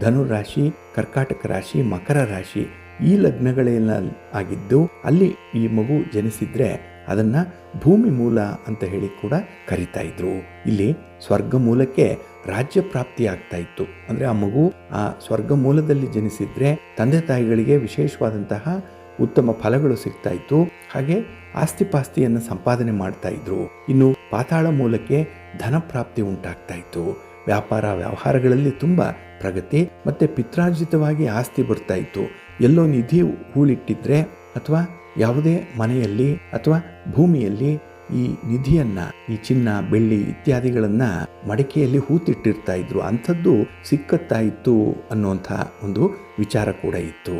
Speaker 1: ಧನುರಾಶಿ, ಕರ್ಕಾಟಕ ರಾಶಿ, ಮಕರ ರಾಶಿ ಈ ಲಗ್ನಗಳೆಲ್ಲ ಆಗಿದ್ದು ಅಲ್ಲಿ ಈ ಮಗು ಜನಿಸಿದ್ರೆ ಅದನ್ನು ಭೂಮಿ ಮೂಲ ಅಂತ ಹೇಳಿ ಕೂಡ ಕರಿತಾ ಇದ್ರು. ಇಲ್ಲಿ ಸ್ವರ್ಗ ಮೂಲಕ್ಕೆ ರಾಜ್ಯ ಪ್ರಾಪ್ತಿ ಆಗ್ತಾ ಇತ್ತು. ಅಂದರೆ ಆ ಮಗು ಆ ಸ್ವರ್ಗ ಮೂಲದಲ್ಲಿ ಜನಿಸಿದ್ರೆ ತಂದೆ ತಾಯಿಗಳಿಗೆ ವಿಶೇಷವಾದಂತಹ ಉತ್ತಮ ಫಲಗಳು ಸಿಗ್ತಾ ಇತ್ತು. ಹಾಗೆ ಆಸ್ತಿಪಾಸ್ತಿಯನ್ನು ಸಂಪಾದನೆ ಮಾಡ್ತಾ ಇದ್ರು. ಇನ್ನು ಪಾತಾಳ ಮೂಲಕ್ಕೆ ಧನ ಪ್ರಾಪ್ತಿ ಉಂಟಾಗ್ತಾ ಇತ್ತು. ವ್ಯಾಪಾರ ವ್ಯವಹಾರಗಳಲ್ಲಿ ತುಂಬ ಪ್ರಗತಿ ಮತ್ತು ಪಿತ್ರಾರ್ಜಿತವಾಗಿ ಆಸ್ತಿ ಬರ್ತಾ ಇತ್ತು. ಎಲ್ಲೋ ನಿಧಿ ಹೂಳಿಟ್ಟಿದ್ರೆ ಅಥವಾ ಯಾವುದೇ ಮನೆಯಲ್ಲಿ ಅಥವಾ ಭೂಮಿಯಲ್ಲಿ ಈ ನಿಧಿಯನ್ನು, ಈ ಚಿನ್ನ, ಬೆಳ್ಳಿ ಇತ್ಯಾದಿಗಳನ್ನು ಮಡಿಕೆಯಲ್ಲಿ ಹೂತಿಟ್ಟಿರ್ತಾ ಇದ್ರು. ಅಂಥದ್ದು ಸಿಕ್ಕತ್ತಾ ಇತ್ತು ಅನ್ನುವಂಥ ಒಂದು ವಿಚಾರ ಕೂಡ ಇತ್ತು.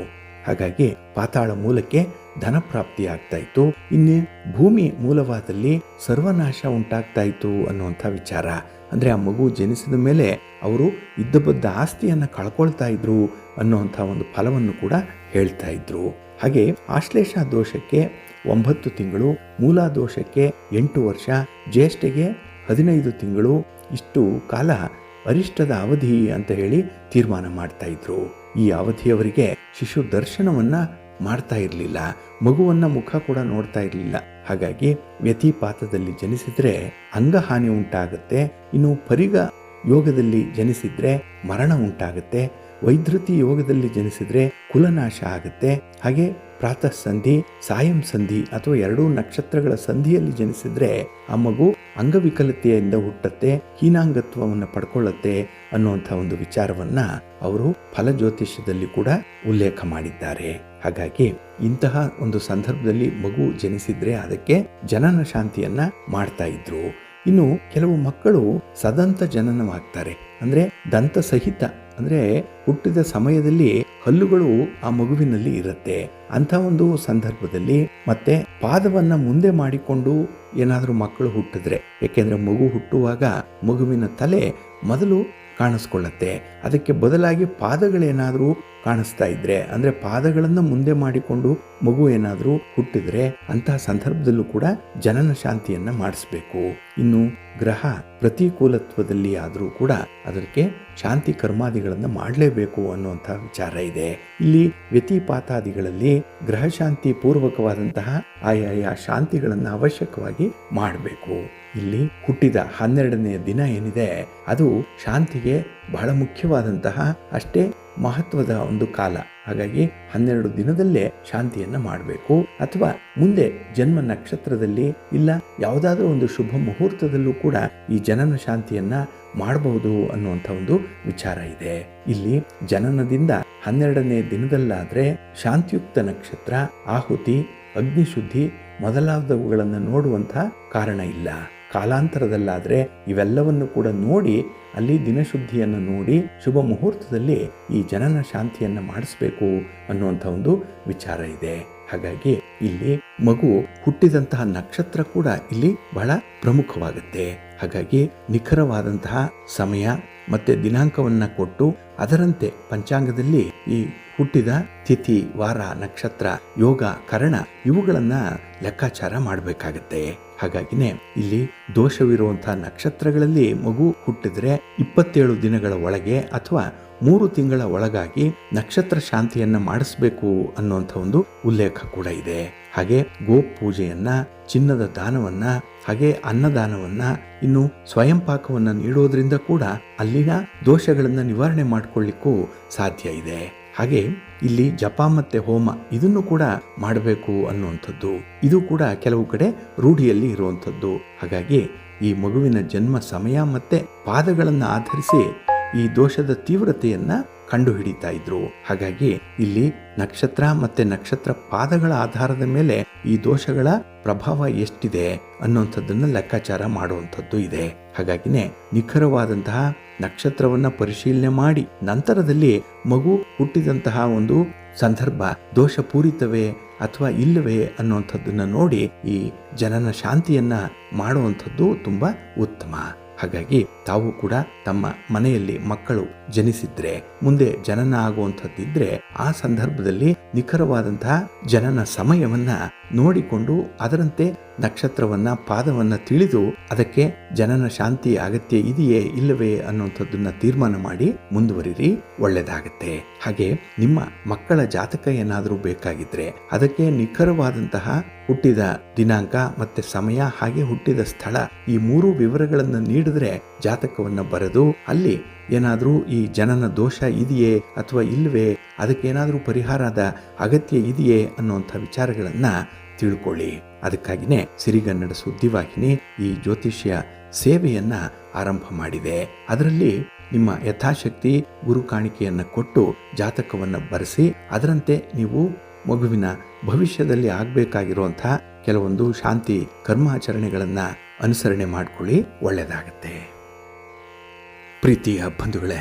Speaker 1: ಹಾಗಾಗಿ ಪಾತಾಳ ಮೂಲಕ್ಕೆ ಧನ ಪ್ರಾಪ್ತಿ ಆಗ್ತಾ ಇತ್ತು. ಇನ್ನು ಭೂಮಿ ಮೂಲವಾದಲ್ಲಿ ಸರ್ವನಾಶ ಉಂಟಾಗ್ತಾ ಇತ್ತು ಅನ್ನುವಂಥ ವಿಚಾರ. ಅಂದರೆ ಆ ಮಗು ಜನಿಸಿದ ಮೇಲೆ ಅವರು ಇದ್ದಬದ್ದ ಆಸ್ತಿಯನ್ನು ಕಳ್ಕೊಳ್ತಾ ಇದ್ರು ಅನ್ನುವಂಥ ಒಂದು ಫಲವನ್ನು ಕೂಡ ಹೇಳ್ತಾ ಇದ್ರು. ಹಾಗೆ ಆಶ್ಲೇಷ ದೋಷಕ್ಕೆ 9 ತಿಂಗಳು, ಮೂಲ ದೋಷಕ್ಕೆ 8 ವರ್ಷ, ಜ್ಯೇಷ್ಠಗೆ 15 ತಿಂಗಳು ಇಷ್ಟು ಕಾಲ ಅರಿಷ್ಟದ ಅವಧಿ ಅಂತ ಹೇಳಿ ತೀರ್ಮಾನ ಮಾಡ್ತಾ ಇದ್ರು. ಈ ಅವಧಿಯವರಿಗೆ ಶಿಶು ದರ್ಶನವನ್ನು ಮಾಡ್ತಾ ಇರಲಿಲ್ಲ, ಮಗುವನ್ನು ಮುಖ ಕೂಡ ನೋಡ್ತಾ ಇರಲಿಲ್ಲ. ಹಾಗಾಗಿ ವ್ಯತಿಪಾತದಲ್ಲಿ ಜನಿಸಿದರೆ ಅಂಗಹಾನಿ ಉಂಟಾಗುತ್ತೆ. ಇನ್ನು ಪರಿಗ ಯೋಗದಲ್ಲಿ ಜನಿಸಿದರೆ ಮರಣ ಉಂಟಾಗುತ್ತೆ. ವೈದ್ಯುತಿ ಯೋಗದಲ್ಲಿ ಜನಿಸಿದರೆ ಕುಲನಾಶ ಆಗುತ್ತೆ. ಹಾಗೆ ಪ್ರಾತಃ ಸಂಧಿ, ಸಾಯಂ ಸಂಧಿ ಅಥವಾ 2 ನಕ್ಷತ್ರಗಳ ಸಂಧಿಯಲ್ಲಿ ಜನಿಸಿದರೆ ಆ ಮಗು ಅಂಗವಿಕಲತೆಯಿಂದ ಹುಟ್ಟತ್ತೆ, ಹೀನಾಂಗತ್ವವನ್ನು ಪಡ್ಕೊಳ್ಳುತ್ತೆ ಅನ್ನುವಂಥ ಒಂದು ವಿಚಾರವನ್ನು ಅವರು ಫಲಜ್ಯೋತಿಷ್ಯದಲ್ಲಿ ಕೂಡ ಉಲ್ಲೇಖ ಮಾಡಿದ್ದಾರೆ. ಹಾಗಾಗಿ ಇಂತಹ ಒಂದು ಸಂದರ್ಭದಲ್ಲಿ ಮಗು ಜನಿಸಿದ್ರೆ ಅದಕ್ಕೆ ಜನನ ಶಾಂತಿಯನ್ನ ಮಾಡ್ತಾ ಇದ್ರು. ಇನ್ನು ಕೆಲವು ಮಕ್ಕಳು ಸದಂತ ಜನನವಾಗ್ತಾರೆ, ಅಂದರೆ ದಂತ ಸಹಿತ, ಅಂದರೆ ಹುಟ್ಟಿದ ಸಮಯದಲ್ಲಿ ಹಲ್ಲುಗಳು ಆ ಮಗುವಿನಲ್ಲಿ ಇರುತ್ತೆ. ಅಂಥ ಒಂದು ಸಂದರ್ಭದಲ್ಲಿ ಮತ್ತೆ ಪಾದವನ್ನು ಮುಂದೆ ಮಾಡಿಕೊಂಡು ಏನಾದರೂ ಮಕ್ಕಳು ಹುಟ್ಟಿದ್ರೆ, ಏಕೆಂದರೆ ಮಗು ಹುಟ್ಟುವಾಗ ಮಗುವಿನ ತಲೆ ಮೊದಲು ಕಾಣಿಸ್ಕೊಳ್ಳುತ್ತೆ, ಅದಕ್ಕೆ ಬದಲಾಗಿ ಪಾದಗಳೇನಾದರೂ ಕಾಣಿಸ್ತಾ ಇದ್ರೆ, ಅಂದರೆ ಪಾದಗಳನ್ನು ಮುಂದೆ ಮಾಡಿಕೊಂಡು ಮಗು ಏನಾದರೂ ಹುಟ್ಟಿದ್ರೆ ಅಂತಹ ಸಂದರ್ಭದಲ್ಲೂ ಕೂಡ ಜನನ ಶಾಂತಿಯನ್ನು ಮಾಡಿಸ್ಬೇಕು. ಇನ್ನು ಗ್ರಹ ಪ್ರತಿಕೂಲತ್ವದಲ್ಲಿ ಆದರೂ ಕೂಡ ಅದಕ್ಕೆ ಶಾಂತಿ ಕರ್ಮಾದಿಗಳನ್ನು ಮಾಡಲೇಬೇಕು ಅನ್ನುವಂಥ ವಿಚಾರ ಇದೆ. ಇಲ್ಲಿ ವ್ಯತಿಪಾತಾದಿಗಳಲ್ಲಿ ಗ್ರಹ ಶಾಂತಿ ಪೂರ್ವಕವಾದಂತಹ ಆಯಾ ಶಾಂತಿಗಳನ್ನು ಅವಶ್ಯಕವಾಗಿ ಮಾಡಬೇಕು. ಇಲ್ಲಿ ಹುಟ್ಟಿದ 12ನೇ ದಿನ ಏನಿದೆ ಅದು ಶಾಂತಿಗೆ ಬಹಳ ಮುಖ್ಯವಾದಂತಹ ಅಷ್ಟೇ ಮಹತ್ವದ ಒಂದು ಕಾಲ. ಹಾಗಾಗಿ 12 ದಿನದಲ್ಲೇ ಶಾಂತಿಯನ್ನು ಮಾಡಬೇಕು. ಅಥವಾ ಮುಂದೆ ಜನ್ಮ ನಕ್ಷತ್ರದಲ್ಲಿ ಇಲ್ಲ ಯಾವುದಾದ್ರೂ ಒಂದು ಶುಭ ಮುಹೂರ್ತದಲ್ಲೂ ಕೂಡ ಈ ಜನನ ಶಾಂತಿಯನ್ನ ಮಾಡಬಹುದು ಅನ್ನುವಂಥ ಒಂದು ವಿಚಾರ ಇದೆ. ಇಲ್ಲಿ ಜನನದಿಂದ 12ನೇ ದಿನದಲ್ಲಾದ್ರೆ ಶಾಂತಿಯುಕ್ತ ನಕ್ಷತ್ರ, ಆಹುತಿ, ಅಗ್ನಿಶುದ್ಧಿ ಮೊದಲಾದವುಗಳನ್ನು ನೋಡುವಂಥ ಕಾರಣ ಇಲ್ಲ. ಕಾಲಾಂತರದಲ್ಲಾದರೆ ಇವೆಲ್ಲವನ್ನು ಕೂಡ ನೋಡಿ ಅಲ್ಲಿ ದಿನಶುದ್ಧಿಯನ್ನು ನೋಡಿ ಶುಭ ಮುಹೂರ್ತದಲ್ಲಿ ಈ ಜನನ ಶಾಂತಿಯನ್ನು ಮಾಡಿಸ್ಬೇಕು ಅನ್ನುವಂಥ ಒಂದು ವಿಚಾರ ಇದೆ. ಹಾಗಾಗಿ ಇಲ್ಲಿ ಮಗು ಹುಟ್ಟಿದಂತಹ ನಕ್ಷತ್ರ ಕೂಡ ಇಲ್ಲಿ ಬಹಳ ಪ್ರಮುಖವಾಗುತ್ತೆ. ಹಾಗಾಗಿ ನಿಖರವಾದಂತಹ ಸಮಯ ಮತ್ತೆ ದಿನಾಂಕವನ್ನು ಕೊಟ್ಟು ಅದರಂತೆ ಪಂಚಾಂಗದಲ್ಲಿ ಈ ಹುಟ್ಟಿದ ತಿಥಿ, ವಾರ, ನಕ್ಷತ್ರ, ಯೋಗ, ಕರಣ ಇವುಗಳನ್ನು ಲೆಕ್ಕಾಚಾರ ಮಾಡಬೇಕಾಗತ್ತೆ. ಹಾಗಾಗಿನೇ ಇಲ್ಲಿ ದೋಷವಿರುವಂತಹ ನಕ್ಷತ್ರಗಳಲ್ಲಿ ಮಗು ಹುಟ್ಟಿದ್ರೆ 27 ದಿನಗಳ ಒಳಗೆ ಅಥವಾ 3 ತಿಂಗಳ ಒಳಗಾಗಿ ನಕ್ಷತ್ರ ಶಾಂತಿಯನ್ನ ಮಾಡಿಸ್ಬೇಕು ಅನ್ನುವಂಥ ಒಂದು ಉಲ್ಲೇಖ ಕೂಡ ಇದೆ. ಹಾಗೆ ಗೋ ಪೂಜೆಯನ್ನ, ಚಿನ್ನದ ದಾನವನ್ನ, ಹಾಗೆ ಅನ್ನದಾನವನ್ನ, ಇನ್ನು ಸ್ವಯಂ ಪಾಕವನ್ನ ನೀಡೋದ್ರಿಂದ ಕೂಡ ಅಲ್ಲಿನ ದೋಷಗಳನ್ನ ನಿವಾರಣೆ ಮಾಡಿಕೊಳ್ಳಿಕ್ಕೂ ಸಾಧ್ಯ ಇದೆ. ಹಾಗೆ ಇಲ್ಲಿ ಜಪ ಮತ್ತೆ ಹೋಮ ಇದನ್ನು ಕೂಡ ಮಾಡಬೇಕು ಅನ್ನುವಂಥದ್ದು ಇದು ಕೂಡ ಕೆಲವು ಕಡೆ ರೂಢಿಯಲ್ಲಿ ಇರುವಂಥದ್ದು. ಹಾಗಾಗಿ ಈ ಮಗುವಿನ ಜನ್ಮ ಸಮಯ ಮತ್ತೆ ಪಾದಗಳನ್ನು ಆಧರಿಸಿ ಈ ದೋಷದ ತೀವ್ರತೆಯನ್ನ ಕಂಡುಹಿಡಿತಾ ಇದ್ರು. ಹಾಗಾಗಿ ಇಲ್ಲಿ ನಕ್ಷತ್ರ ಮತ್ತೆ ನಕ್ಷತ್ರ ಪಾದಗಳ ಆಧಾರದ ಮೇಲೆ ಈ ದೋಷಗಳ ಪ್ರಭಾವ ಎಷ್ಟಿದೆ ಅನ್ನುವಂಥದ್ದನ್ನ ಲೆಕ್ಕಾಚಾರ ಮಾಡುವಂಥದ್ದು ಇದೆ. ಹಾಗಾಗಿನೇ ನಿಖರವಾದಂತಹ ನಕ್ಷತ್ರವನ್ನ ಪರಿಶೀಲನೆ ಮಾಡಿ ನಂತರದಲ್ಲಿ ಮಗು ಹುಟ್ಟಿದಂತಹ ಒಂದು ಸಂದರ್ಭ ದೋಷಪೂರಿತವೇ ಅಥವಾ ಇಲ್ಲವೇ ಅನ್ನುವಂಥದ್ದನ್ನ ನೋಡಿ ಈ ಜನನ ಶಾಂತಿಯನ್ನ ಮಾಡುವಂಥದ್ದು ತುಂಬಾ ಉತ್ತಮ. ಹಾಗಾಗಿ ತಾವು ಕೂಡ ತಮ್ಮ ಮನೆಯಲ್ಲಿ ಮಕ್ಕಳು ಜನಿಸಿದ್ರೆ, ಮುಂದೆ ಜನನ ಆಗುವಂಥದ್ದಿದ್ರೆ ಆ ಸಂದರ್ಭದಲ್ಲಿ ನಿಖರವಾದಂತಹ ಜನನ ಸಮಯವನ್ನ ನೋಡಿಕೊಂಡು ಅದರಂತೆ ನಕ್ಷತ್ರವನ್ನ ಪಾದವನ್ನ ತಿಳಿದು ಅದಕ್ಕೆ ಜನನ ಶಾಂತಿ ಅಗತ್ಯ ಇದೆಯೇ ಇಲ್ಲವೇ ಅನ್ನುವಂಥದ್ದನ್ನ ತೀರ್ಮಾನ ಮಾಡಿ ಮುಂದುವರಿರಿ, ಒಳ್ಳೆಯದಾಗತ್ತೆ. ಹಾಗೆ ನಿಮ್ಮ ಮಕ್ಕಳ ಜಾತಕ ಏನಾದರೂ ಬೇಕಾಗಿದ್ರೆ ಅದಕ್ಕೆ ನಿಖರವಾದಂತಹ ಹುಟ್ಟಿದ ದಿನಾಂಕ ಮತ್ತೆ ಸಮಯ ಹಾಗೆ ಹುಟ್ಟಿದ ಸ್ಥಳ ಈ 3 ವಿವರಗಳನ್ನು ನೀಡಿದ್ರೆ ಜಾತಕವನ್ನ ಬರೆದು ಅಲ್ಲಿ ಏನಾದರೂ ಈ ಜನನ ದೋಷ ಇದೆಯೇ ಅಥವಾ ಇಲ್ಲವೇ, ಅದಕ್ಕೇನಾದರೂ ಪರಿಹಾರದ ಅಗತ್ಯ ಇದೆಯೇ ಅನ್ನುವಂಥ ವಿಚಾರಗಳನ್ನ ತಿಳ್ಕೊಳ್ಳಿ. ಅದಕ್ಕಾಗಿನೇ ಸಿರಿಗನ್ನಡ ಸುದ್ದಿವಾಹಿನಿ ಈ ಜ್ಯೋತಿಷ್ಯ ಸೇವೆಯನ್ನ ಆರಂಭ ಮಾಡಿದೆ. ಅದರಲ್ಲಿ ನಿಮ್ಮ ಯಥಾಶಕ್ತಿ ಗುರು ಕಾಣಿಕೆಯನ್ನ ಕೊಟ್ಟು ಜಾತಕವನ್ನ ಬರೆಸಿ ಅದರಂತೆ ನೀವು ಮಗುವಿನ ಭವಿಷ್ಯದಲ್ಲಿ ಆಗಬೇಕಾಗಿರುವಂತಹ ಕೆಲವೊಂದು ಶಾಂತಿ ಕರ್ಮಾಚರಣೆಗಳನ್ನ ಅನುಸರಣೆ ಮಾಡಿಕೊಳ್ಳಿ, ಒಳ್ಳೆಯದಾಗತ್ತೆ. ಪ್ರೀತಿಯ ಬಂಧುಗಳೇ,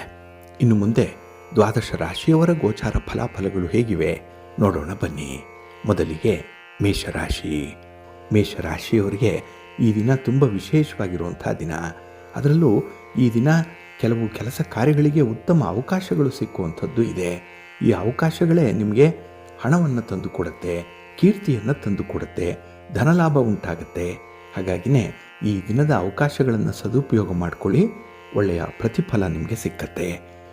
Speaker 1: ಇನ್ನು ಮುಂದೆ 12 ರಾಶಿಯವರ ಗೋಚಾರ ಫಲಾಫಲಗಳು ಹೇಗಿವೆ ನೋಡೋಣ ಬನ್ನಿ. ಮೊದಲಿಗೆ ಮೇಷರಾಶಿ. ಮೇಷರಾಶಿಯವರಿಗೆ ಈ ದಿನ ತುಂಬ ವಿಶೇಷವಾಗಿರುವಂಥ ದಿನ. ಅದರಲ್ಲೂ ಈ ದಿನ ಕೆಲವು ಕೆಲಸ ಕಾರ್ಯಗಳಿಗೆ ಉತ್ತಮ ಅವಕಾಶಗಳು ಸಿಕ್ಕುವಂಥದ್ದು ಇದೆ. ಈ ಅವಕಾಶಗಳೇ ನಿಮಗೆ ಹಣವನ್ನು ತಂದು ಕೊಡುತ್ತೆ, ಕೀರ್ತಿಯನ್ನು ತಂದು ಕೊಡುತ್ತೆ, ಧನಲಾಭ ಉಂಟಾಗುತ್ತೆ. ಹಾಗಾಗಿನೇ ಈ ದಿನದ ಅವಕಾಶಗಳನ್ನು ಸದುಪಯೋಗ ಮಾಡಿಕೊಳ್ಳಿ, ಒಳ್ಳೆಯ ಪ್ರತಿಫಲ ನಿಮಗೆ ಸಿಕ್ಕತ್ತೆ.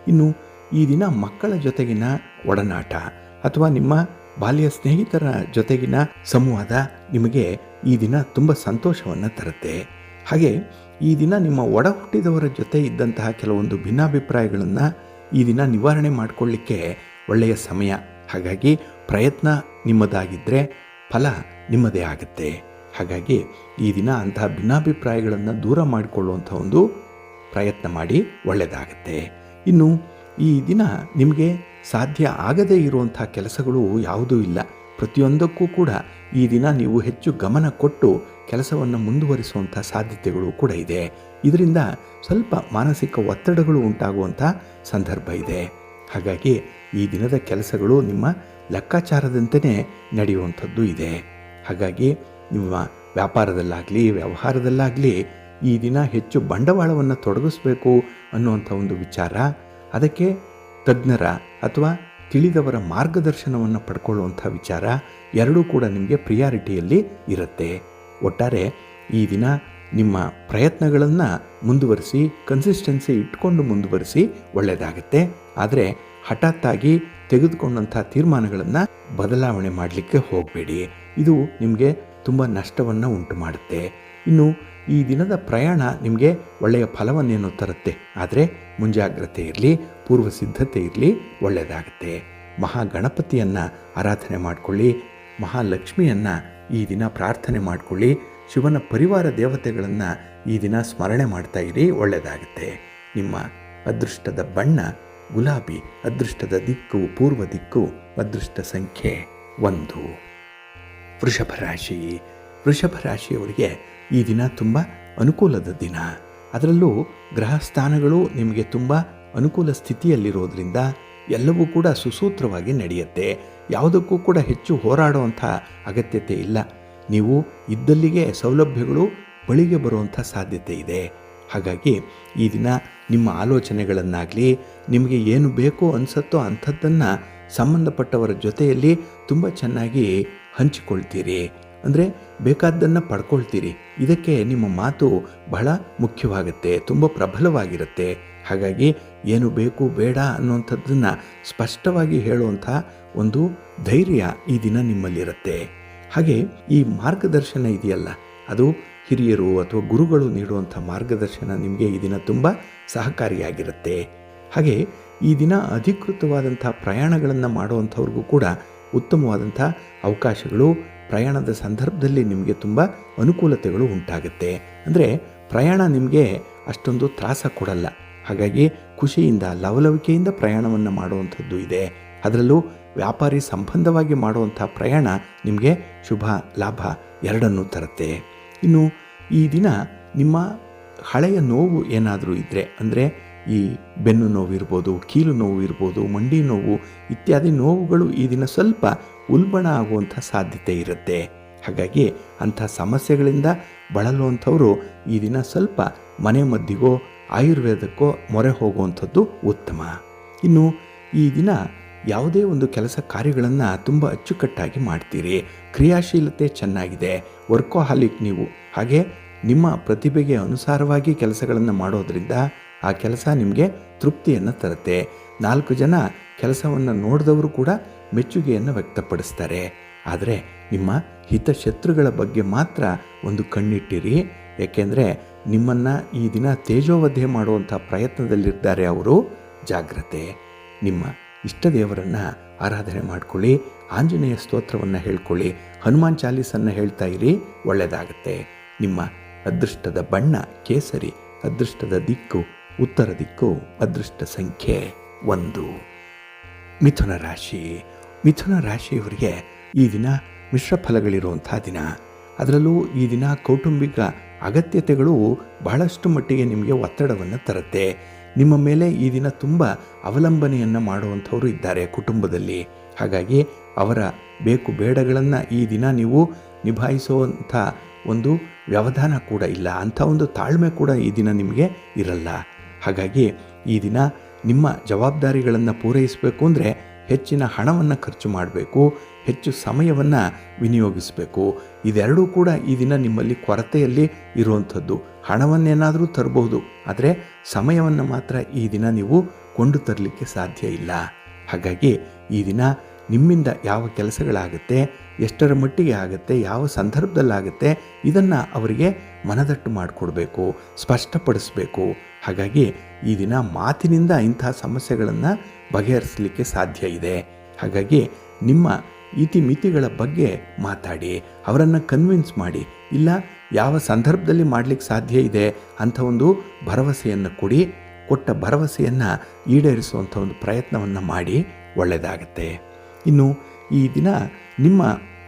Speaker 1: ಇನ್ನು ಈ ದಿನ ಮಕ್ಕಳ ಜೊತೆಗಿನ ಒಡನಾಟ ಅಥವಾ ನಿಮ್ಮ ಬಾಲ್ಯ ಸ್ನೇಹಿತರ ಜೊತೆಗಿನ ಸಂವಾದ ನಿಮಗೆ ಈ ದಿನ ತುಂಬ ಸಂತೋಷವನ್ನು ತರುತ್ತೆ. ಹಾಗೆ ಈ ದಿನ ನಿಮ್ಮ ಒಡ ಹುಟ್ಟಿದವರ ಜೊತೆ ಇದ್ದಂತಹ ಕೆಲವೊಂದು ಭಿನ್ನಾಭಿಪ್ರಾಯಗಳನ್ನು ಈ ದಿನ ನಿವಾರಣೆ ಮಾಡಿಕೊಳ್ಳಿಕ್ಕೆ ಒಳ್ಳೆಯ ಸಮಯ. ಹಾಗಾಗಿ ಪ್ರಯತ್ನ ನಿಮ್ಮದಾಗಿದ್ದರೆ ಫಲ ನಿಮ್ಮದೇ ಆಗುತ್ತೆ. ಹಾಗಾಗಿ ಈ ದಿನ ಅಂತಹ ಭಿನ್ನಾಭಿಪ್ರಾಯಗಳನ್ನು ದೂರ ಮಾಡಿಕೊಳ್ಳುವಂಥ ಒಂದು ಪ್ರಯತ್ನ ಮಾಡಿ, ಒಳ್ಳೆಯದಾಗತ್ತೆ. ಇನ್ನು ಈ ದಿನ ನಿಮಗೆ ಸಾಧ್ಯ ಆಗದೇ ಇರುವಂಥ ಕೆಲಸಗಳು ಯಾವುದೂ ಇಲ್ಲ. ಪ್ರತಿಯೊಂದಕ್ಕೂ ಕೂಡ ಈ ದಿನ ನೀವು ಹೆಚ್ಚು ಗಮನ ಕೊಟ್ಟು ಕೆಲಸವನ್ನು ಮುಂದುವರಿಸುವಂಥ ಸಾಧ್ಯತೆಗಳು ಕೂಡ ಇದೆ. ಇದರಿಂದ ಸ್ವಲ್ಪ ಮಾನಸಿಕ ಒತ್ತಡಗಳು ಉಂಟಾಗುವಂಥ ಸಂದರ್ಭ ಇದೆ. ಹಾಗಾಗಿ ಈ ದಿನದ ಕೆಲಸಗಳು ನಿಮ್ಮ ಲೆಕ್ಕಾಚಾರದಂತೆಯೇ ನಡೆಯುವಂಥದ್ದು ಇದೆ. ಹಾಗಾಗಿ ನಿಮ್ಮ ವ್ಯಾಪಾರದಲ್ಲಾಗಲಿ ವ್ಯವಹಾರದಲ್ಲಾಗಲಿ ಈ ದಿನ ಹೆಚ್ಚು ಬಂಡವಾಳವನ್ನು ತೊಡಗಿಸ್ಬೇಕು ಅನ್ನುವಂಥ ಒಂದು ವಿಚಾರ, ಅದಕ್ಕೆ ತಜ್ಞರ ಅಥವಾ ತಿಳಿದವರ ಮಾರ್ಗದರ್ಶನವನ್ನು ಪಡ್ಕೊಳ್ಳುವಂಥ ವಿಚಾರ ಎರಡೂ ಕೂಡ ನಿಮಗೆ ಪ್ರಿಯಾರಿಟಿಯಲ್ಲಿ ಇರುತ್ತೆ. ಒಟ್ಟಾರೆ ಈ ದಿನ ನಿಮ್ಮ ಪ್ರಯತ್ನಗಳನ್ನು ಮುಂದುವರಿಸಿ, ಕನ್ಸಿಸ್ಟೆನ್ಸಿ ಇಟ್ಕೊಂಡು ಮುಂದುವರಿಸಿ, ಒಳ್ಳೆಯದಾಗುತ್ತೆ. ಆದರೆ ಹಠಾತ್ತಾಗಿ ತೆಗೆದುಕೊಂಡಂಥ ತೀರ್ಮಾನಗಳನ್ನು ಬದಲಾವಣೆ ಮಾಡಲಿಕ್ಕೆ ಹೋಗಬೇಡಿ. ಇದು ನಿಮಗೆ ತುಂಬ ನಷ್ಟವನ್ನು ಉಂಟು ಮಾಡುತ್ತೆ. ಇನ್ನು ಈ ದಿನದ ಪ್ರಯಾಣ ನಿಮಗೆ ಒಳ್ಳೆಯ ಫಲವನ್ನೇನು ತರುತ್ತೆ. ಆದರೆ ಮುಂಜಾಗ್ರತೆ ಇರಲಿ, ಪೂರ್ವ ಸಿದ್ಧತೆ ಇರಲಿ, ಒಳ್ಳೆಯದಾಗುತ್ತೆ. ಮಹಾಗಣಪತಿಯನ್ನು ಆರಾಧನೆ ಮಾಡಿಕೊಳ್ಳಿ, ಮಹಾಲಕ್ಷ್ಮಿಯನ್ನು ಈ ದಿನ ಪ್ರಾರ್ಥನೆ ಮಾಡಿಕೊಳ್ಳಿ, ಶಿವನ ಪರಿವಾರ ದೇವತೆಗಳನ್ನು ಈ ದಿನ ಸ್ಮರಣೆ ಮಾಡ್ತಾ ಇರಿ, ಒಳ್ಳೆಯದಾಗುತ್ತೆ. ನಿಮ್ಮ ಅದೃಷ್ಟದ ಬಣ್ಣ ಗುಲಾಬಿ, ಅದೃಷ್ಟದ ದಿಕ್ಕು ಪೂರ್ವ ದಿಕ್ಕು, ಅದೃಷ್ಟ ಸಂಖ್ಯೆ 1. ವೃಷಭ ರಾಶಿ. ವೃಷಭ ರಾಶಿಯವರಿಗೆ ಈ ದಿನ ತುಂಬ ಅನುಕೂಲದ ದಿನ. ಅದರಲ್ಲೂ ಗ್ರಹ ಸ್ಥಾನಗಳು ನಿಮಗೆ ತುಂಬ ಅನುಕೂಲ ಸ್ಥಿತಿಯಲ್ಲಿರೋದ್ರಿಂದ ಎಲ್ಲವೂ ಕೂಡ ಸುಸೂತ್ರವಾಗಿ ನಡೆಯುತ್ತೆ. ಯಾವುದಕ್ಕೂ ಕೂಡ ಹೆಚ್ಚು ಹೋರಾಡುವಂಥ ಅಗತ್ಯತೆ ಇಲ್ಲ. ನೀವು ಇದ್ದಲ್ಲಿಗೆ ಸೌಲಭ್ಯಗಳು ಬಳಿಗೆ ಬರುವಂಥ ಸಾಧ್ಯತೆ ಇದೆ. ಹಾಗಾಗಿ ಈ ದಿನ ನಿಮ್ಮ ಆಲೋಚನೆಗಳನ್ನಾಗಲಿ, ನಿಮಗೆ ಏನು ಬೇಕೋ ಅನಿಸುತ್ತೋ ಅಂಥದ್ದನ್ನು ಸಂಬಂಧಪಟ್ಟವರ ಜೊತೆಯಲ್ಲಿ ತುಂಬ ಚೆನ್ನಾಗಿ ಹಂಚಿಕೊಳ್ತೀರಿ. ಅಂದರೆ ಬೇಕಾದ್ದನ್ನು ಪಡ್ಕೊಳ್ತೀರಿ. ಇದಕ್ಕೆ ನಿಮ್ಮ ಮಾತು ಬಹಳ ಮುಖ್ಯವಾಗುತ್ತೆ, ತುಂಬ ಪ್ರಬಲವಾಗಿರುತ್ತೆ. ಹಾಗಾಗಿ ಏನು ಬೇಕು ಬೇಡ ಅನ್ನುವಂಥದ್ದನ್ನು ಸ್ಪಷ್ಟವಾಗಿ ಹೇಳುವಂಥ ಒಂದು ಧೈರ್ಯ ಈ ದಿನ ನಿಮ್ಮಲ್ಲಿರುತ್ತೆ. ಹಾಗೆ ಈ ಮಾರ್ಗದರ್ಶನ ಇದೆಯಲ್ಲ, ಅದು ಹಿರಿಯರು ಅಥವಾ ಗುರುಗಳು ನೀಡುವಂಥ ಮಾರ್ಗದರ್ಶನ ನಿಮಗೆ ಈ ದಿನ ತುಂಬ ಸಹಕಾರಿಯಾಗಿರುತ್ತೆ. ಹಾಗೆ ಈ ದಿನ ಅಧಿಕೃತವಾದಂಥ ಪ್ರಯಾಣಗಳನ್ನು ಮಾಡುವಂಥವ್ರಿಗೂ ಕೂಡ ಉತ್ತಮವಾದಂಥ ಅವಕಾಶಗಳು, ಪ್ರಯಾಣದ ಸಂದರ್ಭದಲ್ಲಿ ನಿಮಗೆ ತುಂಬ ಅನುಕೂಲತೆಗಳು ಉಂಟಾಗುತ್ತೆ. ಅಂದರೆ ಪ್ರಯಾಣ ನಿಮಗೆ ಅಷ್ಟೊಂದು ತ್ರಾಸ ಕೊಡಲ್ಲ. ಹಾಗಾಗಿ ಖುಷಿಯಿಂದ ಲವಲವಿಕೆಯಿಂದ ಪ್ರಯಾಣವನ್ನು ಮಾಡುವಂಥದ್ದು ಇದೆ. ಅದರಲ್ಲೂ ವ್ಯಾಪಾರಿ ಸಂಬಂಧವಾಗಿ ಮಾಡುವಂಥ ಪ್ರಯಾಣ ನಿಮಗೆ ಶುಭ ಲಾಭ ಎರಡನ್ನೂ ತರುತ್ತೆ. ಇನ್ನು ಈ ದಿನ ನಿಮ್ಮ ಹಳೆಯ ನೋವು ಏನಾದರೂ ಇದ್ದರೆ, ಅಂದರೆ ಈ ಬೆನ್ನು ನೋವು ಇರ್ಬೋದು, ಕೀಲು ನೋವು ಇರ್ಬೋದು, ಮಂಡಿ ನೋವು ಇತ್ಯಾದಿ ನೋವುಗಳು ಈ ದಿನ ಸ್ವಲ್ಪ ಉಲ್ಬಣ ಆಗುವಂಥ ಸಾಧ್ಯತೆ ಇರುತ್ತೆ. ಹಾಗಾಗಿ ಅಂಥ ಸಮಸ್ಯೆಗಳಿಂದ ಬಳಲುವಂಥವರು ಈ ದಿನ ಸ್ವಲ್ಪ ಮನೆ ಮದ್ದಿಗೋ ಆಯುರ್ವೇದಕ್ಕೋ ಮೊರೆ ಹೋಗುವಂಥದ್ದು ಉತ್ತಮ. ಇನ್ನು ಈ ದಿನ ಯಾವುದೇ ಒಂದು ಕೆಲಸ ಕಾರ್ಯಗಳನ್ನು ತುಂಬ ಅಚ್ಚುಕಟ್ಟಾಗಿ ಮಾಡ್ತೀರಿ. ಕ್ರಿಯಾಶೀಲತೆ ಚೆನ್ನಾಗಿದೆ, ವರ್ಕೋಹಾಲಿಕ್ ನೀವು. ಹಾಗೆ ನಿಮ್ಮ ಪ್ರತಿಭೆಗೆ ಅನುಸಾರವಾಗಿ ಕೆಲಸಗಳನ್ನು ಮಾಡೋದರಿಂದ ಆ ಕೆಲಸ ನಿಮಗೆ ತೃಪ್ತಿಯನ್ನು ತರುತ್ತೆ. 4 ಜನ ಕೆಲಸವನ್ನು ನೋಡಿದವರು ಕೂಡ ಮೆಚ್ಚುಗೆಯನ್ನು ವ್ಯಕ್ತಪಡಿಸ್ತಾರೆ. ಆದರೆ ನಿಮ್ಮ ಹಿತಶತ್ರುಗಳ ಬಗ್ಗೆ ಮಾತ್ರ ಒಂದು ಕಣ್ಣಿಟ್ಟಿರಿ. ಏಕೆಂದರೆ ನಿಮ್ಮನ್ನು ಈ ದಿನ ತೇಜೋವಧೆ ಮಾಡುವಂಥ ಪ್ರಯತ್ನದಲ್ಲಿದ್ದಾರೆ ಅವರು. ಜಾಗ್ರತೆ. ನಿಮ್ಮ ಇಷ್ಟ ದೇವರನ್ನು ಆರಾಧನೆ ಮಾಡ್ಕೊಳ್ಳಿ. ಆಂಜನೇಯ ಸ್ತೋತ್ರವನ್ನು ಹೇಳ್ಕೊಳ್ಳಿ. ಹನುಮಾನ್ ಚಾಲೀಸನ್ನು ಹೇಳ್ತಾ ಇರಿ, ಒಳ್ಳೆಯದಾಗುತ್ತೆ. ನಿಮ್ಮ ಅದೃಷ್ಟದ ಬಣ್ಣ ಕೇಸರಿ, ಅದೃಷ್ಟದ ದಿಕ್ಕು ಉತ್ತರ ದಿಕ್ಕು, ಅದೃಷ್ಟ ಸಂಖ್ಯೆ 1. ಮಿಥುನ ರಾಶಿ. ಮಿಥುನ ರಾಶಿಯವರಿಗೆ ಈ ದಿನ ಮಿಶ್ರ ಫಲಗಳಿರುವಂಥ ದಿನ. ಅದರಲ್ಲೂ ಈ ದಿನ ಕೌಟುಂಬಿಕ ಅಗತ್ಯತೆಗಳು ಬಹಳಷ್ಟು ಮಟ್ಟಿಗೆ ನಿಮಗೆ ಒತ್ತಡವನ್ನು ತರುತ್ತೆ. ನಿಮ್ಮ ಮೇಲೆ ಈ ದಿನ ತುಂಬ ಅವಲಂಬನೆಯನ್ನು ಮಾಡುವಂಥವರು ಇದ್ದಾರೆ ಕುಟುಂಬದಲ್ಲಿ. ಹಾಗಾಗಿ ಅವರ ಬೇಕು ಬೇಡಗಳನ್ನು ಈ ದಿನ ನೀವು ನಿಭಾಯಿಸುವಂಥ ಒಂದು ವ್ಯವಧಾನ ಕೂಡ ಇಲ್ಲ, ಅಂಥ ಒಂದು ತಾಳ್ಮೆ ಕೂಡ ಈ ದಿನ ನಿಮಗೆ ಇರಲ್ಲ. ಹಾಗಾಗಿ ಈ ದಿನ ನಿಮ್ಮ ಜವಾಬ್ದಾರಿಗಳನ್ನು ಪೂರೈಸಬೇಕು ಅಂದರೆ ಹೆಚ್ಚಿನ ಹಣವನ್ನು ಖರ್ಚು ಮಾಡಬೇಕು, ಹೆಚ್ಚು ಸಮಯವನ್ನು ವಿನಿಯೋಗಿಸಬೇಕು. ಇದೆರಡೂ ಕೂಡ ಈ ದಿನ ನಿಮ್ಮಲ್ಲಿ ಕೊರತೆಯಲ್ಲಿ ಇರುವಂಥದ್ದು. ಹಣವನ್ನೇನಾದರೂ ತರಬಹುದು, ಆದರೆ ಸಮಯವನ್ನು ಮಾತ್ರ ಈ ದಿನ ನೀವು ಕೊಂಡು ತರಲಿಕ್ಕೆ ಸಾಧ್ಯ ಇಲ್ಲ. ಹಾಗಾಗಿ ಈ ದಿನ ನಿಮ್ಮಿಂದ ಯಾವ ಕೆಲಸಗಳಾಗುತ್ತೆ, ಎಷ್ಟರ ಮಟ್ಟಿಗೆ ಆಗುತ್ತೆ, ಯಾವ ಸಂದರ್ಭದಲ್ಲಾಗುತ್ತೆ, ಇದನ್ನು ಅವರಿಗೆ ಮನದಟ್ಟು ಮಾಡಿಕೊಡ್ಬೇಕು, ಸ್ಪಷ್ಟಪಡಿಸಬೇಕು. ಹಾಗಾಗಿ ಈ ದಿನ ಮಾತಿನಿಂದ ಇಂಥ ಸಮಸ್ಯೆಗಳನ್ನು ಬಗೆಹರಿಸಲಿಕ್ಕೆ ಸಾಧ್ಯ ಇದೆ. ಹಾಗಾಗಿ ನಿಮ್ಮ ಇತಿಮಿತಿಗಳ ಬಗ್ಗೆ ಮಾತಾಡಿ, ಅವರನ್ನು ಕನ್ವಿನ್ಸ್ ಮಾಡಿ, ಇಲ್ಲ ಯಾವ ಸಂದರ್ಭದಲ್ಲಿ ಮಾಡಲಿಕ್ಕೆ ಸಾಧ್ಯ ಇದೆ ಅಂಥ ಒಂದು ಭರವಸೆಯನ್ನು ಕೊಡಿ. ಕೊಟ್ಟ ಭರವಸೆಯನ್ನು ಈಡೇರಿಸುವಂಥ ಒಂದು ಪ್ರಯತ್ನವನ್ನು ಮಾಡಿ, ಒಳ್ಳೆಯದಾಗತ್ತೆ. ಇನ್ನು ಈ ದಿನ ನಿಮ್ಮ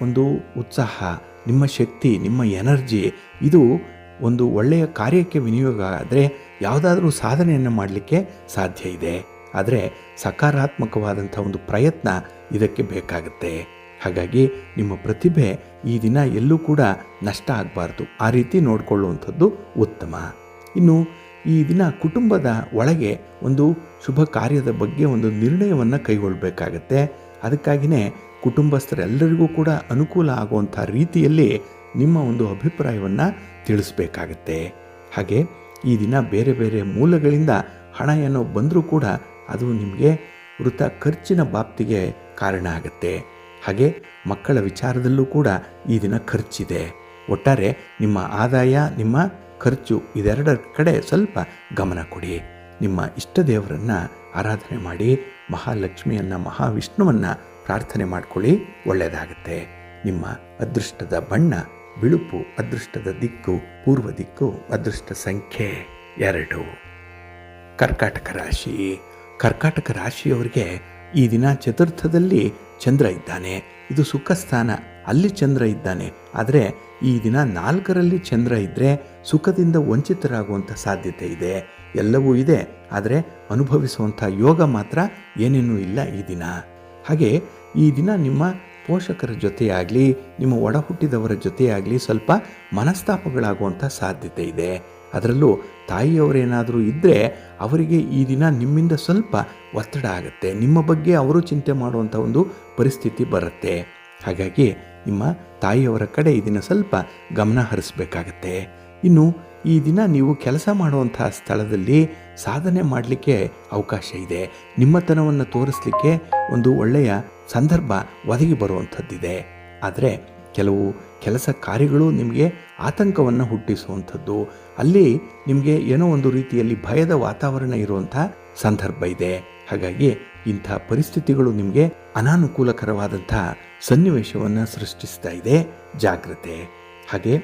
Speaker 1: ಒಂದು ಉತ್ಸಾಹ, ನಿಮ್ಮ ಶಕ್ತಿ, ನಿಮ್ಮ ಎನರ್ಜಿ ಇದು ಒಂದು ಒಳ್ಳೆಯ ಕಾರ್ಯಕ್ಕೆ ವಿನಿಯೋಗ ಆದರೆ ಯಾವುದಾದ್ರೂ ಸಾಧನೆಯನ್ನು ಮಾಡಲಿಕ್ಕೆ ಸಾಧ್ಯ ಇದೆ. ಆದರೆ ಸಕಾರಾತ್ಮಕವಾದಂಥ ಒಂದು ಪ್ರಯತ್ನ ಇದಕ್ಕೆ ಬೇಕಾಗುತ್ತೆ. ಹಾಗಾಗಿ ನಿಮ್ಮ ಪ್ರತಿಭೆ ಈ ದಿನ ಎಲ್ಲೂ ಕೂಡ ನಷ್ಟ ಆಗಬಾರ್ದು, ಆ ರೀತಿ ನೋಡಿಕೊಳ್ಳುವಂಥದ್ದು ಉತ್ತಮ. ಇನ್ನು ಈ ದಿನ ಕುಟುಂಬದ ಒಳಗೆ ಒಂದು ಶುಭ ಕಾರ್ಯದ ಬಗ್ಗೆ ಒಂದು ನಿರ್ಣಯವನ್ನು ಕೈಗೊಳ್ಳಬೇಕಾಗತ್ತೆ. ಅದಕ್ಕಾಗಿಯೇ ಕುಟುಂಬಸ್ಥರೆಲ್ಲರಿಗೂ ಕೂಡ ಅನುಕೂಲ ಆಗುವಂಥ ರೀತಿಯಲ್ಲಿ ನಿಮ್ಮ ಒಂದು ಅಭಿಪ್ರಾಯವನ್ನು ತಿಳಿಸ್ಬೇಕಾಗತ್ತೆ. ಹಾಗೆ ಈ ದಿನ ಬೇರೆ ಬೇರೆ ಮೂಲಗಳಿಂದ ಹಣ ಏನೋ ಬಂದರೂ ಕೂಡ ಅದು ನಿಮಗೆ ವೃಥ ಖರ್ಚಿನ ಬಾಪ್ತಿಗೆ ಕಾರಣ ಆಗುತ್ತೆ. ಹಾಗೆ ಮಕ್ಕಳ ವಿಚಾರದಲ್ಲೂ ಕೂಡ ಈ ದಿನ ಖರ್ಚಿದೆ. ಒಟ್ಟಾರೆ ನಿಮ್ಮ ಆದಾಯ, ನಿಮ್ಮ ಖರ್ಚು ಇದೆರಡರ ಕಡೆ ಸ್ವಲ್ಪ ಗಮನ ಕೊಡಿ. ನಿಮ್ಮ ಇಷ್ಟ ದೇವರನ್ನು ಆರಾಧನೆ ಮಾಡಿ, ಮಹಾಲಕ್ಷ್ಮಿಯನ್ನು, ಮಹಾವಿಷ್ಣುವನ್ನು ಪ್ರಾರ್ಥನೆ ಮಾಡ್ಕೊಳ್ಳಿ, ಒಳ್ಳೆಯದಾಗುತ್ತೆ. ನಿಮ್ಮ ಅದೃಷ್ಟದ ಬಣ್ಣ ಬಿಳುಪು, ಅದೃಷ್ಟದ ದಿಕ್ಕು ಪೂರ್ವ ದಿಕ್ಕು, ಅದೃಷ್ಟ ಸಂಖ್ಯೆ 2. ಕರ್ಕಾಟಕ ರಾಶಿ. ಕರ್ಕಾಟಕ ರಾಶಿಯವರಿಗೆ ಈ ದಿನ ಚತುರ್ಥದಲ್ಲಿ ಚಂದ್ರ ಇದ್ದಾನೆ. ಇದು ಸುಖ ಸ್ಥಾನ, ಅಲ್ಲಿ ಚಂದ್ರ ಇದ್ದಾನೆ. ಆದರೆ ಈ ದಿನ 4ರಲ್ಲಿ ಚಂದ್ರ ಇದ್ದರೆ ಸುಖದಿಂದ ವಂಚಿತರಾಗುವಂಥ ಸಾಧ್ಯತೆ ಇದೆ. ಎಲ್ಲವೂ ಇದೆ, ಆದರೆ ಅನುಭವಿಸುವಂಥ ಯೋಗ ಮಾತ್ರ ಏನೇನೂ ಇಲ್ಲ ಈ ದಿನ. ಹಾಗೆ ಈ ದಿನ ನಿಮ್ಮ ಪೋಷಕರ ಜೊತೆಯಾಗಲಿ, ನಿಮ್ಮ ಒಡ ಹುಟ್ಟಿದವರ ಜೊತೆಯಾಗಲಿ ಸ್ವಲ್ಪ ಮನಸ್ತಾಪಗಳಾಗುವಂಥ ಸಾಧ್ಯತೆ ಇದೆ. ಅದರಲ್ಲೂ ತಾಯಿಯವರೇನಾದರೂ ಇದ್ದರೆ ಅವರಿಗೆ ಈ ದಿನ ನಿಮ್ಮಿಂದ ಸ್ವಲ್ಪ ಒತ್ತಡ ಆಗುತ್ತೆ. ನಿಮ್ಮ ಬಗ್ಗೆ ಅವರು ಚಿಂತೆ ಮಾಡುವಂಥ ಒಂದು ಪರಿಸ್ಥಿತಿ ಬರುತ್ತೆ. ಹಾಗಾಗಿ ನಿಮ್ಮ ತಾಯಿಯವರ ಕಡೆ ಈ ದಿನ ಸ್ವಲ್ಪ ಗಮನ ಹರಿಸಬೇಕಾಗತ್ತೆ. ಇನ್ನು ಈ ದಿನ ನೀವು ಕೆಲಸ ಮಾಡುವಂಥ ಸ್ಥಳದಲ್ಲಿ ಸಾಧನೆ ಮಾಡಲಿಕ್ಕೆ ಅವಕಾಶ ಇದೆ. ನಿಮ್ಮತನವನ್ನು ತೋರಿಸಲಿಕ್ಕೆ ಒಂದು ಒಳ್ಳೆಯ ಸಂದರ್ಭ ಒದಗಿ ಬರುವಂಥದ್ದಿದೆ. ಆದರೆ ಕೆಲವು ಕೆಲಸ ಕಾರ್ಯಗಳು ನಿಮಗೆ ಆತಂಕವನ್ನು ಹುಟ್ಟಿಸುವಂಥದ್ದು, ಅಲ್ಲಿ ನಿಮಗೆ ಏನೋ ಒಂದು ರೀತಿಯಲ್ಲಿ ಭಯದ ವಾತಾವರಣ ಇರುವಂಥ ಸಂದರ್ಭ ಇದೆ. ಹಾಗಾಗಿ ಇಂಥ ಪರಿಸ್ಥಿತಿಗಳು ನಿಮಗೆ ಅನಾನುಕೂಲಕರವಾದಂಥ ಸನ್ನಿವೇಶವನ್ನು ಸೃಷ್ಟಿಸ್ತಾ ಇದೆ. ಜಾಗ್ರತೆ. ಹಾಗೆ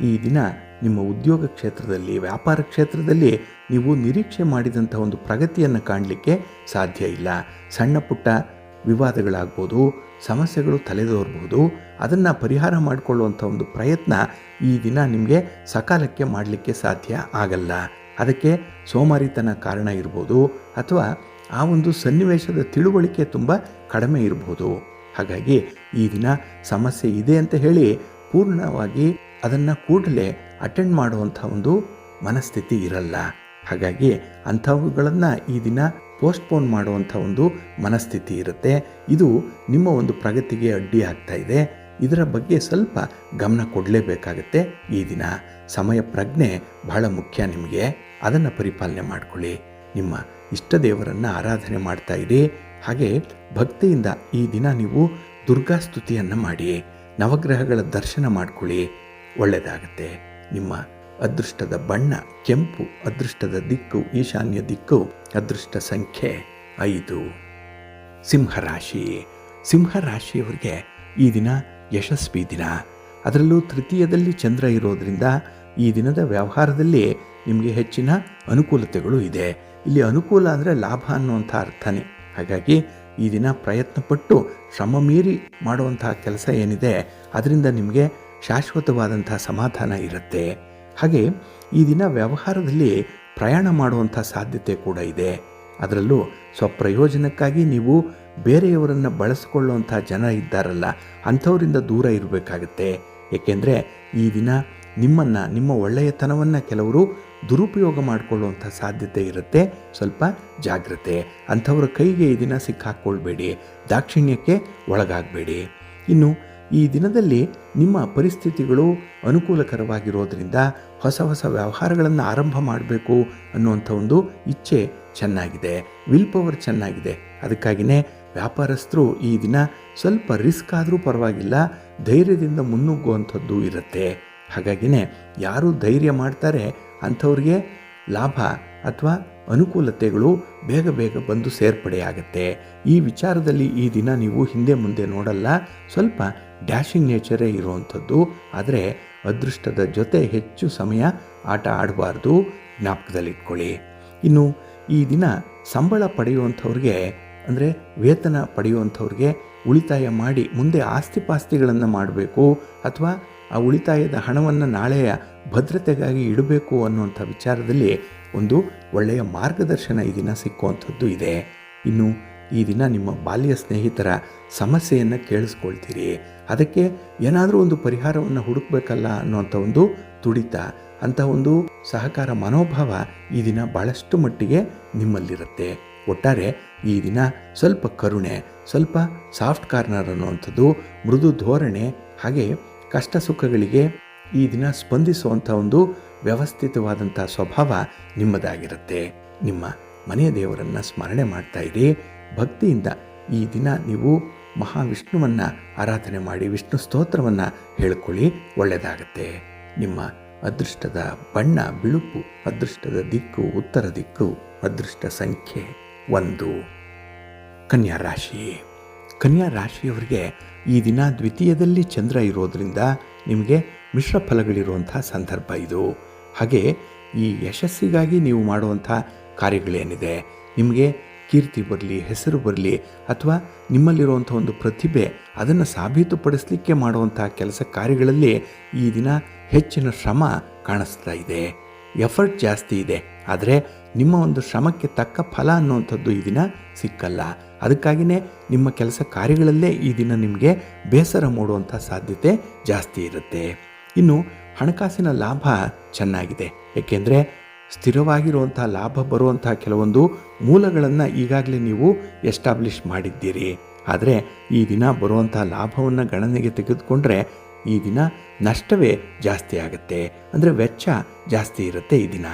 Speaker 1: ಈ ದಿನ ನಿಮ್ಮ ಉದ್ಯೋಗ ಕ್ಷೇತ್ರದಲ್ಲಿ, ವ್ಯಾಪಾರ ಕ್ಷೇತ್ರದಲ್ಲಿ ನೀವು ನಿರೀಕ್ಷೆ ಮಾಡಿದಂಥ ಒಂದು ಪ್ರಗತಿಯನ್ನು ಕಾಣಲಿಕ್ಕೆ ಸಾಧ್ಯ ಇಲ್ಲ. ಸಣ್ಣ ಪುಟ್ಟ ವಿವಾದಗಳಾಗ್ಬೋದು, ಸಮಸ್ಯೆಗಳು ತಲೆದೋರ್ಬೋದು. ಅದನ್ನು ಪರಿಹಾರ ಮಾಡಿಕೊಳ್ಳುವಂಥ ಒಂದು ಪ್ರಯತ್ನ ಈ ದಿನ ನಿಮಗೆ ಸಕಾಲಕ್ಕೆ ಮಾಡಲಿಕ್ಕೆ ಸಾಧ್ಯ ಆಗಲ್ಲ. ಅದಕ್ಕೆ ಸೋಮಾರಿತನ ಕಾರಣ ಇರ್ಬೋದು, ಅಥವಾ ಆ ಒಂದು ಸನ್ನಿವೇಶದ ತಿಳುವಳಿಕೆ ತುಂಬ ಕಡಿಮೆ ಇರ್ಬೋದು. ಹಾಗಾಗಿ ಈ ದಿನ ಸಮಸ್ಯೆ ಇದೆ ಅಂತ ಹೇಳಿ ಪೂರ್ಣವಾಗಿ ಅದನ್ನು ಕೂಡಲೇ ಅಟೆಂಡ್ ಮಾಡುವಂಥ ಒಂದು ಮನಸ್ಥಿತಿ ಇರಲ್ಲ. ಹಾಗಾಗಿ ಅಂಥವುಗಳನ್ನು ಈ ದಿನ ಪೋಸ್ಟ್ಪೋನ್ ಮಾಡುವಂಥ ಒಂದು ಮನಸ್ಥಿತಿ ಇರುತ್ತೆ. ಇದು ನಿಮ್ಮ ಒಂದು ಪ್ರಗತಿಗೆ ಅಡ್ಡಿ ಆಗ್ತಾ ಇದೆ. ಇದರ ಬಗ್ಗೆ ಸ್ವಲ್ಪ ಗಮನ ಕೊಡಲೇಬೇಕಾಗತ್ತೆ. ಈ ದಿನ ಸಮಯ ಪ್ರಜ್ಞೆ ಬಹಳ ಮುಖ್ಯ ನಿಮಗೆ. ಅದನ್ನು ಪರಿಪಾಲನೆ ಮಾಡಿಕೊಳ್ಳಿ. ನಿಮ್ಮ ಇಷ್ಟ ದೇವರನ್ನು ಆರಾಧನೆ ಮಾಡ್ತಾ ಇರಿ. ಹಾಗೆ ಭಕ್ತಿಯಿಂದ ಈ ದಿನ ನೀವು ದುರ್ಗಾ ಸ್ತುತಿಯನ್ನು ಮಾಡಿ, ನವಗ್ರಹಗಳ ದರ್ಶನ ಮಾಡಿಕೊಳ್ಳಿ. ಒಳ್ಳೆಯದಾಗತ್ತೆ. ನಿಮ್ಮ ಅದೃಷ್ಟದ ಬಣ್ಣ ಕೆಂಪು, ಅದೃಷ್ಟದ ದಿಕ್ಕು ಈಶಾನ್ಯ ದಿಕ್ಕು, ಅದೃಷ್ಟ ಸಂಖ್ಯೆ 5. ಸಿಂಹರಾಶಿ. ಸಿಂಹರಾಶಿಯವರಿಗೆ ಈ ದಿನ ಯಶಸ್ವಿ ದಿನ. ಅದರಲ್ಲೂ ತೃತೀಯದಲ್ಲಿ ಚಂದ್ರ ಇರೋದರಿಂದ ಈ ದಿನದ ವ್ಯವಹಾರದಲ್ಲಿ ನಿಮಗೆ ಹೆಚ್ಚಿನ ಅನುಕೂಲತೆಗಳು ಇದೆ. ಇಲ್ಲಿ ಅನುಕೂಲ ಅಂದರೆ ಲಾಭ ಅನ್ನುವಂಥ ಅರ್ಥನೇ. ಹಾಗಾಗಿ ಈ ದಿನ ಪ್ರಯತ್ನಪಟ್ಟು ಶ್ರಮ ಮೀರಿ ಮಾಡುವಂತಹ ಕೆಲಸ ಏನಿದೆ ಅದರಿಂದ ನಿಮಗೆ ಶಾಶ್ವತವಾದಂಥ ಸಮಾಧಾನ ಇರುತ್ತೆ. ಹಾಗೆ ಈ ದಿನ ವ್ಯವಹಾರದಲ್ಲಿ ಪ್ರಯಾಣ ಮಾಡುವಂಥ ಸಾಧ್ಯತೆ ಕೂಡ ಇದೆ. ಅದರಲ್ಲೂ ಸ್ವಪ್ರಯೋಜನಕ್ಕಾಗಿ ನೀವು ಬೇರೆಯವರನ್ನು ಬಳಸಿಕೊಳ್ಳುವಂಥ ಜನ ಇದ್ದಾರಲ್ಲ, ಅಂಥವರಿಂದ ದೂರ ಇರಬೇಕಾಗತ್ತೆ. ಏಕೆಂದರೆ ಈ ದಿನ ನಿಮ್ಮ ಒಳ್ಳೆಯತನವನ್ನು ಕೆಲವರು ದುರುಪಯೋಗ ಮಾಡಿಕೊಳ್ಳುವಂಥ ಸಾಧ್ಯತೆ ಇರುತ್ತೆ. ಸ್ವಲ್ಪ ಜಾಗ್ರತೆ. ಅಂಥವರ ಕೈಗೆ ಈ ದಿನ ಸಿಕ್ಕಾಕ್ಕೊಳ್ಬೇಡಿ, ದಾಕ್ಷಿಣ್ಯಕ್ಕೆ ಒಳಗಾಗಬೇಡಿ. ಇನ್ನು ಈ ದಿನದಲ್ಲಿ ನಿಮ್ಮ ಪರಿಸ್ಥಿತಿಗಳು ಅನುಕೂಲಕರವಾಗಿರೋದ್ರಿಂದ ಹೊಸ ಹೊಸ ವ್ಯವಹಾರಗಳನ್ನು ಆರಂಭ ಮಾಡಬೇಕು ಅನ್ನುವಂಥ ಒಂದು ಇಚ್ಛೆ ಚೆನ್ನಾಗಿದೆ. ವಿಲ್ ಪವರ್ ಚೆನ್ನಾಗಿದೆ. ಅದಕ್ಕಾಗಿಯೇ ವ್ಯಾಪಾರಸ್ಥರು ಈ ದಿನ ಸ್ವಲ್ಪ ರಿಸ್ಕ್ ಆದರೂ ಪರವಾಗಿಲ್ಲ, ಧೈರ್ಯದಿಂದ ಮುನ್ನುಗ್ಗುವಂಥದ್ದು ಇರುತ್ತೆ. ಹಾಗಾಗಿನೇ ಯಾರು ಧೈರ್ಯ ಮಾಡ್ತಾರೆ ಅಂಥವ್ರಿಗೆ ಲಾಭ ಅಥವಾ ಅನುಕೂಲತೆಗಳು ಬೇಗ ಬೇಗ ಬಂದು ಸೇರ್ಪಡೆಯಾಗತ್ತೆ. ಈ ವಿಚಾರದಲ್ಲಿ ಈ ದಿನ ನೀವು ಹಿಂದೆ ಮುಂದೆ ನೋಡಲ್ಲ. ಸ್ವಲ್ಪ ಡ್ಯಾಶಿಂಗ್ ನೇಚರೇ ಇರುವಂಥದ್ದು. ಆದರೆ ಅದೃಷ್ಟದ ಜೊತೆ ಹೆಚ್ಚು ಸಮಯ ಆಟ ಆಡಬಾರ್ದು, ಜ್ಞಾಪಕದಲ್ಲಿಟ್ಕೊಳ್ಳಿ. ಇನ್ನು ಈ ದಿನ ಸಂಬಳ ಪಡೆಯುವಂಥವ್ರಿಗೆ, ಅಂದರೆ ವೇತನ ಪಡೆಯುವಂಥವ್ರಿಗೆ ಉಳಿತಾಯ ಮಾಡಿ ಮುಂದೆ ಆಸ್ತಿಪಾಸ್ತಿಗಳನ್ನು ಮಾಡಬೇಕು, ಅಥವಾ ಆ ಉಳಿತಾಯದ ಹಣವನ್ನು ನಾಳೆಯ ಭದ್ರತೆಗಾಗಿ ಇಡಬೇಕು ಅನ್ನುವಂಥ ವಿಚಾರದಲ್ಲಿ ಒಂದು ಒಳ್ಳೆಯ ಮಾರ್ಗದರ್ಶನ ಈ ದಿನ ಸಿಕ್ಕುವಂಥದ್ದು ಇದೆ. ಇನ್ನು ಈ ದಿನ ನಿಮ್ಮ ಬಾಲ್ಯ ಸ್ನೇಹಿತರ ಸಮಸ್ಯೆಯನ್ನು ಕೇಳಿಸ್ಕೊಳ್ತೀರಿ. ಅದಕ್ಕೆ ಏನಾದರೂ ಒಂದು ಪರಿಹಾರವನ್ನು ಹುಡುಕಬೇಕಲ್ಲ ಅನ್ನುವಂಥ ಒಂದು ತುಡಿತ, ಅಂಥ ಒಂದು ಸಹಕಾರ ಮನೋಭಾವ ಈ ದಿನ ಭಾಳಷ್ಟು ಮಟ್ಟಿಗೆ ನಿಮ್ಮಲ್ಲಿರುತ್ತೆ. ಒಟ್ಟಾರೆ ಈ ದಿನ ಸ್ವಲ್ಪ ಕರುಣೆ, ಸ್ವಲ್ಪ ಸಾಫ್ಟ್ ಕಾರ್ನರ್ ಅನ್ನುವಂಥದ್ದು, ಮೃದು ಧೋರಣೆ, ಹಾಗೆ ಕಷ್ಟ ಸುಖಗಳಿಗೆ ಈ ದಿನ ಸ್ಪಂದಿಸುವಂಥ ಒಂದು ವ್ಯವಸ್ಥಿತವಾದಂಥ ಸ್ವಭಾವ ನಿಮ್ಮದಾಗಿರುತ್ತೆ. ನಿಮ್ಮ ಮನೆಯ ದೇವರನ್ನು ಸ್ಮರಣೆ ಮಾಡ್ತಾ ಇರಿ. ಭಕ್ತಿಯಿಂದ ಈ ದಿನ ನೀವು ಮಹಾವಿಷ್ಣುವನ್ನು ಆರಾಧನೆ ಮಾಡಿ ವಿಷ್ಣು ಸ್ತೋತ್ರವನ್ನು ಹೇಳ್ಕೊಳ್ಳಿ. ಒಳ್ಳೆಯದಾಗತ್ತೆ. ನಿಮ್ಮ ಅದೃಷ್ಟದ ಬಣ್ಣ ಬಿಳುಪು, ಅದೃಷ್ಟದ ದಿಕ್ಕು ಉತ್ತರ ದಿಕ್ಕು, ಅದೃಷ್ಟ ಸಂಖ್ಯೆ 1. ಕನ್ಯಾ ರಾಶಿ. ಕನ್ಯಾ ರಾಶಿಯವರಿಗೆ ಈ ದಿನ ದ್ವಿತೀಯದಲ್ಲಿ ಚಂದ್ರ ಇರೋದರಿಂದ ನಿಮಗೆ ಮಿಶ್ರ ಫಲಗಳಿರುವಂಥ ಸಂದರ್ಭ ಇದು. ಹಾಗೆ ಈ ಯಶಸ್ಸಿಗಾಗಿ ನೀವು ಮಾಡುವಂಥ ಕಾರ್ಯಗಳೇನಿದೆ, ನಿಮಗೆ ಕೀರ್ತಿ ಬರಲಿ, ಹೆಸರು ಬರಲಿ, ಅಥವಾ ನಿಮ್ಮಲ್ಲಿರುವಂಥ ಒಂದು ಪ್ರತಿಭೆ ಅದನ್ನು ಸಾಬೀತುಪಡಿಸಲಿಕ್ಕೆ ಮಾಡುವಂಥ ಕೆಲಸ ಕಾರ್ಯಗಳಲ್ಲಿ ಈ ದಿನ ಹೆಚ್ಚಿನ ಶ್ರಮ ಕಾಣಿಸ್ತಾ ಇದೆ. ಎಫರ್ಟ್ ಜಾಸ್ತಿ ಇದೆ. ಆದರೆ ನಿಮ್ಮ ಒಂದು ಶ್ರಮಕ್ಕೆ ತಕ್ಕ ಫಲ ಅನ್ನುವಂಥದ್ದು ಈ ದಿನ ಸಿಕ್ಕಲ್ಲ. ಅದಕ್ಕಾಗಿಯೇ ನಿಮ್ಮ ಕೆಲಸ ಕಾರ್ಯಗಳಲ್ಲೇ ಈ ದಿನ ನಿಮಗೆ ಬೇಸರ ಮೂಡುವಂಥ ಸಾಧ್ಯತೆ ಜಾಸ್ತಿ ಇರುತ್ತೆ. ಇನ್ನು ಹಣಕಾಸಿನ ಲಾಭ ಚೆನ್ನಾಗಿದೆ. ಏಕೆಂದರೆ ಸ್ಥಿರವಾಗಿರುವಂಥ ಲಾಭ ಬರುವಂಥ ಕೆಲವೊಂದು ಮೂಲಗಳನ್ನು ಈಗಾಗಲೇ ನೀವು ಎಸ್ಟಾಬ್ಲಿಷ್ ಮಾಡಿದ್ದೀರಿ. ಆದರೆ ಈ ದಿನ ಬರುವಂಥ ಲಾಭವನ್ನು ಗಣನೆಗೆ ತೆಗೆದುಕೊಂಡ್ರೆ ಈ ದಿನ ನಷ್ಟವೇ ಜಾಸ್ತಿ ಆಗುತ್ತೆ. ಅಂದರೆ ವೆಚ್ಚ ಜಾಸ್ತಿ ಇರುತ್ತೆ ಈ ದಿನ.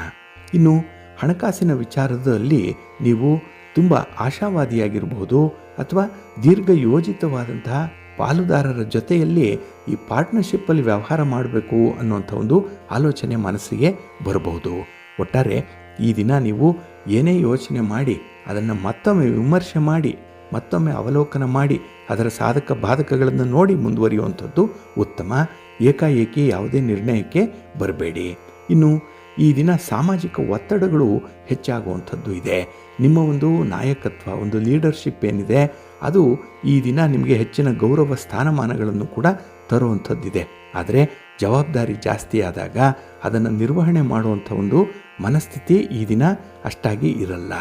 Speaker 1: ಇನ್ನು ಹಣಕಾಸಿನ ವಿಚಾರದಲ್ಲಿ ನೀವು ತುಂಬ ಆಶಾವಾದಿಯಾಗಿರಬಹುದು, ಅಥವಾ ದೀರ್ಘ ಯೋಜಿತವಾದಂತಹ ಪಾಲುದಾರರ ಜೊತೆಯಲ್ಲಿ ಈ ಪಾರ್ಟ್ನರ್ಶಿಪ್ಪಲ್ಲಿ ವ್ಯವಹಾರ ಮಾಡಬೇಕು ಅನ್ನುವಂಥ ಒಂದು ಆಲೋಚನೆ ಮನಸ್ಸಿಗೆ ಬರಬಹುದು. ಒಟ್ಟಾರೆ ಈ ದಿನ ನೀವು ಏನೇ ಯೋಚನೆ ಮಾಡಿ ಅದನ್ನು ಮತ್ತೊಮ್ಮೆ ವಿಮರ್ಶೆ ಮಾಡಿ, ಮತ್ತೊಮ್ಮೆ ಅವಲೋಕನ ಮಾಡಿ, ಅದರ ಸಾಧಕ ಬಾಧಕಗಳನ್ನು ನೋಡಿ ಮುಂದುವರಿಯುವಂಥದ್ದು ಉತ್ತಮ. ಏಕಾಏಕಿ ಯಾವುದೇ ನಿರ್ಣಯಕ್ಕೆ ಬರಬೇಡಿ. ಇನ್ನು ಈ ದಿನ ಸಾಮಾಜಿಕ ಒತ್ತಡಗಳು ಹೆಚ್ಚಾಗುವಂಥದ್ದು ಇದೆ. ನಿಮ್ಮ ಒಂದು ನಾಯಕತ್ವ, ಒಂದು ಲೀಡರ್ಶಿಪ್ ಏನಿದೆ ಅದು ಈ ದಿನ ನಿಮಗೆ ಹೆಚ್ಚಿನ ಗೌರವ ಸ್ಥಾನಮಾನಗಳನ್ನು ಕೂಡ ತರುವಂಥದ್ದಿದೆ. ಆದರೆ ಜವಾಬ್ದಾರಿ ಜಾಸ್ತಿ ಆದಾಗ ಅದನ್ನು ನಿರ್ವಹಣೆ ಮಾಡುವಂಥ ಒಂದು ಮನಸ್ಥಿತಿ ಈ ದಿನ ಅಷ್ಟಾಗಿ ಇರಲ್ಲ.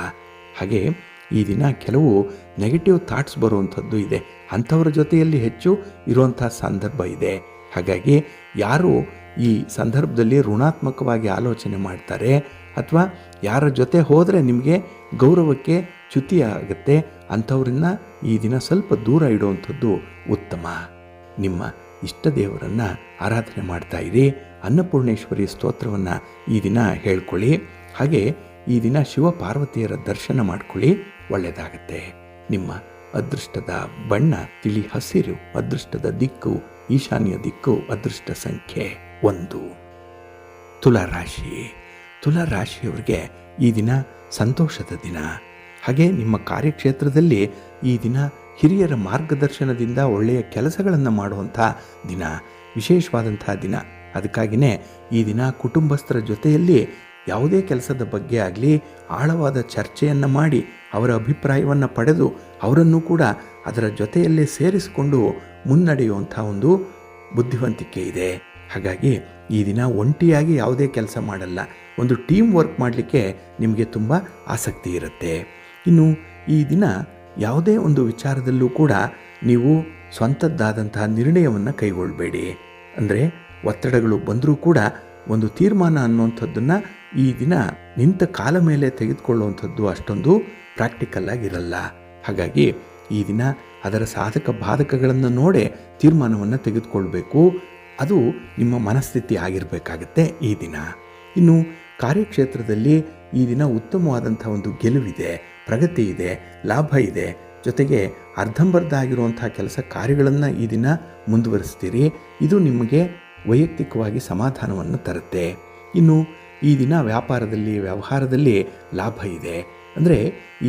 Speaker 1: ಹಾಗೆ ಈ ದಿನ ಕೆಲವು ನೆಗೆಟಿವ್ ಥಾಟ್ಸ್ ಬರುವಂಥದ್ದು ಇದೆ. ಅಂಥವ್ರ ಜೊತೆಯಲ್ಲಿ ಹೆಚ್ಚು ಇರುವಂಥ ಸಂದರ್ಭ ಇದೆ. ಹಾಗಾಗಿ ಯಾರು ಈ ಸಂದರ್ಭದಲ್ಲಿ ಋಣಾತ್ಮಕವಾಗಿ ಆಲೋಚನೆ ಮಾಡ್ತಾರೆ ಅಥವಾ ಯಾರ ಜೊತೆ ಹೋದರೆ ನಿಮಗೆ ಗೌರವಕ್ಕೆ ಚ್ಯುತಿ ಆಗುತ್ತೆ, ಅಂಥವ್ರನ್ನ ಈ ದಿನ ಸ್ವಲ್ಪ ದೂರ ಇಡುವಂಥದ್ದು ಉತ್ತಮ. ನಿಮ್ಮ ಇಷ್ಟ ದೇವರನ್ನು ಆರಾಧನೆ ಮಾಡ್ತಾ ಇರಿ. ಅನ್ನಪೂರ್ಣೇಶ್ವರಿ ಸ್ತೋತ್ರವನ್ನು ಈ ದಿನ ಹೇಳ್ಕೊಳ್ಳಿ. ಹಾಗೆ ಈ ದಿನ ಶಿವ ಪಾರ್ವತಿಯರ ದರ್ಶನ ಮಾಡ್ಕೊಳ್ಳಿ, ಒಳ್ಳೆಯದಾಗತ್ತೆ. ನಿಮ್ಮ ಅದೃಷ್ಟದ ಬಣ್ಣ ತಿಳಿ ಹಸಿರು, ಅದೃಷ್ಟದ ದಿಕ್ಕು ಈಶಾನ್ಯ ದಿಕ್ಕು, ಅದೃಷ್ಟ ಸಂಖ್ಯೆ 1. ತುಲಾರಾಶಿ. ತುಲಾರಾಶಿಯವರಿಗೆ ಈ ದಿನ ಸಂತೋಷದ ದಿನ. ಹಾಗೆ ನಿಮ್ಮ ಕಾರ್ಯಕ್ಷೇತ್ರದಲ್ಲಿ ಈ ದಿನ ಹಿರಿಯರ ಮಾರ್ಗದರ್ಶನದಿಂದ ಒಳ್ಳೆಯ ಕೆಲಸಗಳನ್ನು ಮಾಡುವಂಥ ದಿನ, ವಿಶೇಷವಾದಂಥ ದಿನ. ಅದಕ್ಕಾಗಿಯೇ ಈ ದಿನ ಕುಟುಂಬಸ್ಥರ ಜೊತೆಯಲ್ಲಿ ಯಾವುದೇ ಕೆಲಸದ ಬಗ್ಗೆ ಆಗಲಿ ಆಳವಾದ ಚರ್ಚೆಯನ್ನು ಮಾಡಿ ಅವರ ಅಭಿಪ್ರಾಯವನ್ನು ಪಡೆದು ಅವರನ್ನು ಕೂಡ ಅದರ ಜೊತೆಯಲ್ಲೇ ಸೇರಿಸಿಕೊಂಡು ಮುನ್ನಡೆಯುವಂಥ ಒಂದು ಬುದ್ಧಿವಂತಿಕೆ ಇದೆ. ಹಾಗಾಗಿ ಈ ದಿನ ಒಂಟಿಯಾಗಿ ಯಾವುದೇ ಕೆಲಸ ಮಾಡಲ್ಲ, ಒಂದು ಟೀಮ್ ವರ್ಕ್ ಮಾಡಲಿಕ್ಕೆ ನಿಮಗೆ ತುಂಬ ಆಸಕ್ತಿ ಇರುತ್ತೆ. ಇನ್ನು ಈ ದಿನ ಯಾವುದೇ ಒಂದು ವಿಚಾರದಲ್ಲೂ ಕೂಡ ನೀವು ಸ್ವಂತದ್ದಾದಂತಹ ನಿರ್ಣಯವನ್ನು ಕೈಗೊಳ್ಳಬೇಡಿ. ಅಂದರೆ ಒತ್ತಡಗಳು ಬಂದರೂ ಕೂಡ ಒಂದು ತೀರ್ಮಾನ ಅನ್ನುವಂಥದ್ದನ್ನು ಈ ದಿನ ನಿಂತ ಕಾಲ ಮೇಲೆ ತೆಗೆದುಕೊಳ್ಳುವಂಥದ್ದು ಅಷ್ಟೊಂದು ಪ್ರಾಕ್ಟಿಕಲ್ ಆಗಿರಲ್ಲ. ಹಾಗಾಗಿ ಈ ದಿನ ಅದರ ಸಾಧಕ ಬಾಧಕಗಳನ್ನು ನೋಡೇ ತೀರ್ಮಾನವನ್ನು ತೆಗೆದುಕೊಳ್ಬೇಕು. ಅದು ನಿಮ್ಮ ಮನಸ್ಥಿತಿ ಆಗಿರಬೇಕಾಗತ್ತೆ ಈ ದಿನ. ಇನ್ನು ಕಾರ್ಯಕ್ಷೇತ್ರದಲ್ಲಿ ಈ ದಿನ ಉತ್ತಮವಾದಂಥ ಒಂದು ಗೆಲುವಿದೆ, ಪ್ರಗತಿ ಇದೆ, ಲಾಭ ಇದೆ. ಜೊತೆಗೆ ಅರ್ಧಂಬರ್ಧ ಆಗಿರುವಂಥ ಕೆಲಸ ಕಾರ್ಯಗಳನ್ನು ಈ ದಿನ ಮುಂದುವರಿಸ್ತೀರಿ. ಇದು ನಿಮಗೆ ವೈಯಕ್ತಿಕವಾಗಿ ಸಮಾಧಾನವನ್ನು ತರುತ್ತೆ. ಇನ್ನು ಈ ದಿನ ವ್ಯಾಪಾರದಲ್ಲಿ, ವ್ಯವಹಾರದಲ್ಲಿ ಲಾಭ ಇದೆ. ಅಂದರೆ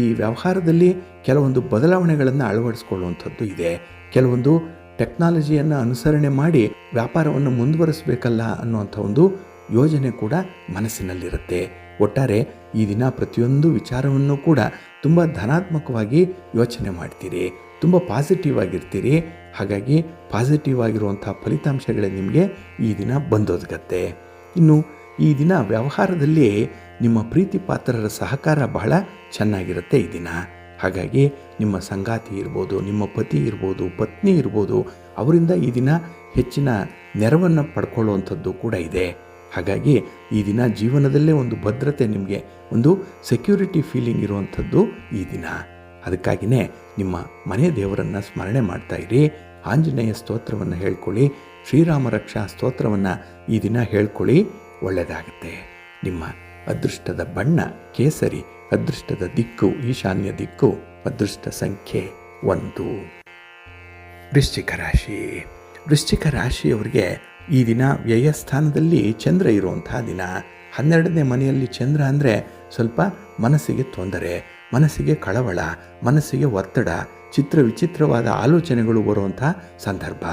Speaker 1: ಈ ವ್ಯವಹಾರದಲ್ಲಿ ಕೆಲವೊಂದು ಬದಲಾವಣೆಗಳನ್ನು ಅಳವಡಿಸ್ಕೊಳ್ಳುವಂಥದ್ದು ಇದೆ. ಕೆಲವೊಂದು ಟೆಕ್ನಾಲಜಿಯನ್ನು ಅನುಸರಣೆ ಮಾಡಿ ವ್ಯಾಪಾರವನ್ನು ಮುಂದುವರಿಸಬೇಕಲ್ಲ ಅನ್ನುವಂಥ ಒಂದು ಯೋಜನೆ ಕೂಡ ಮನಸ್ಸಿನಲ್ಲಿರುತ್ತೆ. ಒಟ್ಟಾರೆ ಈ ದಿನ ಪ್ರತಿಯೊಂದು ವಿಚಾರವನ್ನು ಕೂಡ ತುಂಬ ಧನಾತ್ಮಕವಾಗಿ ಯೋಚನೆ ಮಾಡ್ತೀರಿ, ತುಂಬ ಪಾಸಿಟಿವ್ ಆಗಿರ್ತೀರಿ. ಹಾಗಾಗಿ ಪಾಸಿಟಿವ್ ಆಗಿರುವಂಥ ಫಲಿತಾಂಶಗಳೇ ನಿಮಗೆ ಈ ದಿನ ಬಂದೊದಗತ್ತೆ. ಇನ್ನು ಈ ದಿನ ವ್ಯವಹಾರದಲ್ಲಿ ನಿಮ್ಮ ಪ್ರೀತಿ ಪಾತ್ರರ ಸಹಕಾರ ಬಹಳ ಚೆನ್ನಾಗಿರುತ್ತೆ ಈ ದಿನ. ಹಾಗಾಗಿ ನಿಮ್ಮ ಸಂಗಾತಿ ಇರ್ಬೋದು, ನಿಮ್ಮ ಪತಿ ಇರ್ಬೋದು, ಪತ್ನಿ ಇರ್ಬೋದು, ಅವರಿಂದ ಈ ದಿನ ಹೆಚ್ಚಿನ ನೆರವನ್ನು ಪಡ್ಕೊಳ್ಳುವಂಥದ್ದು ಕೂಡ ಇದೆ. ಹಾಗಾಗಿ ಈ ದಿನ ಜೀವನದಲ್ಲೇ ಒಂದು ಭದ್ರತೆ, ನಿಮಗೆ ಒಂದು ಸೆಕ್ಯೂರಿಟಿ ಫೀಲಿಂಗ್ ಇರುವಂಥದ್ದು ಈ ದಿನ. ಅದಕ್ಕಾಗಿಯೇ ನಿಮ್ಮ ಮನೆ ದೇವರನ್ನು ಸ್ಮರಣೆ ಮಾಡ್ತಾ ಇರಿ. ಆಂಜನೇಯ ಸ್ತೋತ್ರವನ್ನು ಹೇಳ್ಕೊಳ್ಳಿ, ಶ್ರೀರಾಮ ರಕ್ಷಾ ಸ್ತೋತ್ರವನ್ನು ಈ ದಿನ ಹೇಳ್ಕೊಳ್ಳಿ, ಒಳ್ಳೆಯದಾಗುತ್ತೆ. ನಿಮ್ಮ ಅದೃಷ್ಟದ ಬಣ್ಣ ಕೇಸರಿ, ಅದೃಷ್ಟದ ದಿಕ್ಕು ಈಶಾನ್ಯ ದಿಕ್ಕು, ಅದೃಷ್ಟ ಸಂಖ್ಯೆ 1. ವೃಶ್ಚಿಕ ರಾಶಿ. ವೃಶ್ಚಿಕ ರಾಶಿಯವರಿಗೆ ಈ ದಿನ ವ್ಯಯಸ್ಥಾನದಲ್ಲಿ ಚಂದ್ರ ಇರುವಂಥ ದಿನ. 12ನೇ ಮನೆಯಲ್ಲಿ ಚಂದ್ರ ಅಂದರೆ ಸ್ವಲ್ಪ ಮನಸ್ಸಿಗೆ ತೊಂದರೆ, ಮನಸ್ಸಿಗೆ ಕಳವಳ, ಮನಸ್ಸಿಗೆ ಒತ್ತಡ, ವಿಚಿತ್ರವಾದ ಆಲೋಚನೆಗಳು ಬರುವಂಥ ಸಂದರ್ಭ.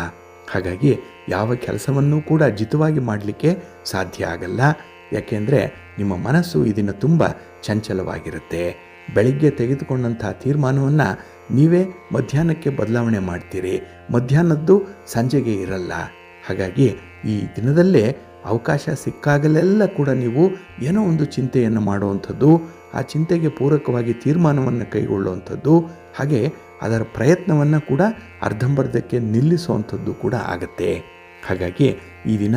Speaker 1: ಹಾಗಾಗಿ ಯಾವ ಕೆಲಸವನ್ನೂ ಕೂಡ ಜಿತವಾಗಿ ಮಾಡಲಿಕ್ಕೆ ಸಾಧ್ಯ ಆಗಲ್ಲ. ಯಾಕೆಂದರೆ ನಿಮ್ಮ ಮನಸ್ಸು ಈ ದಿನ ತುಂಬ ಚಂಚಲವಾಗಿರುತ್ತೆ. ಬೆಳಗ್ಗೆ ತೆಗೆದುಕೊಂಡಂಥ ತೀರ್ಮಾನವನ್ನು ನೀವೇ ಮಧ್ಯಾಹ್ನಕ್ಕೆ ಬದಲಾವಣೆ ಮಾಡ್ತೀರಿ, ಮಧ್ಯಾಹ್ನದ್ದು ಸಂಜೆಗೆ ಇರಲ್ಲ. ಹಾಗಾಗಿ ಈ ದಿನದಲ್ಲೇ ಅವಕಾಶ ಸಿಕ್ಕಾಗಲೆಲ್ಲ ಕೂಡ ನೀವು ಏನೋ ಒಂದು ಚಿಂತೆಯನ್ನು ಮಾಡುವಂಥದ್ದು, ಆ ಚಿಂತೆಗೆ ಪೂರಕವಾಗಿ ತೀರ್ಮಾನವನ್ನು ಕೈಗೊಳ್ಳುವಂಥದ್ದು, ಹಾಗೆ ಅದರ ಪ್ರಯತ್ನವನ್ನು ಕೂಡ ಅರ್ಧಂಬರ್ಧಕ್ಕೆ ನಿಲ್ಲಿಸುವಂಥದ್ದು ಕೂಡ ಆಗತ್ತೆ. ಹಾಗಾಗಿ ಈ ದಿನ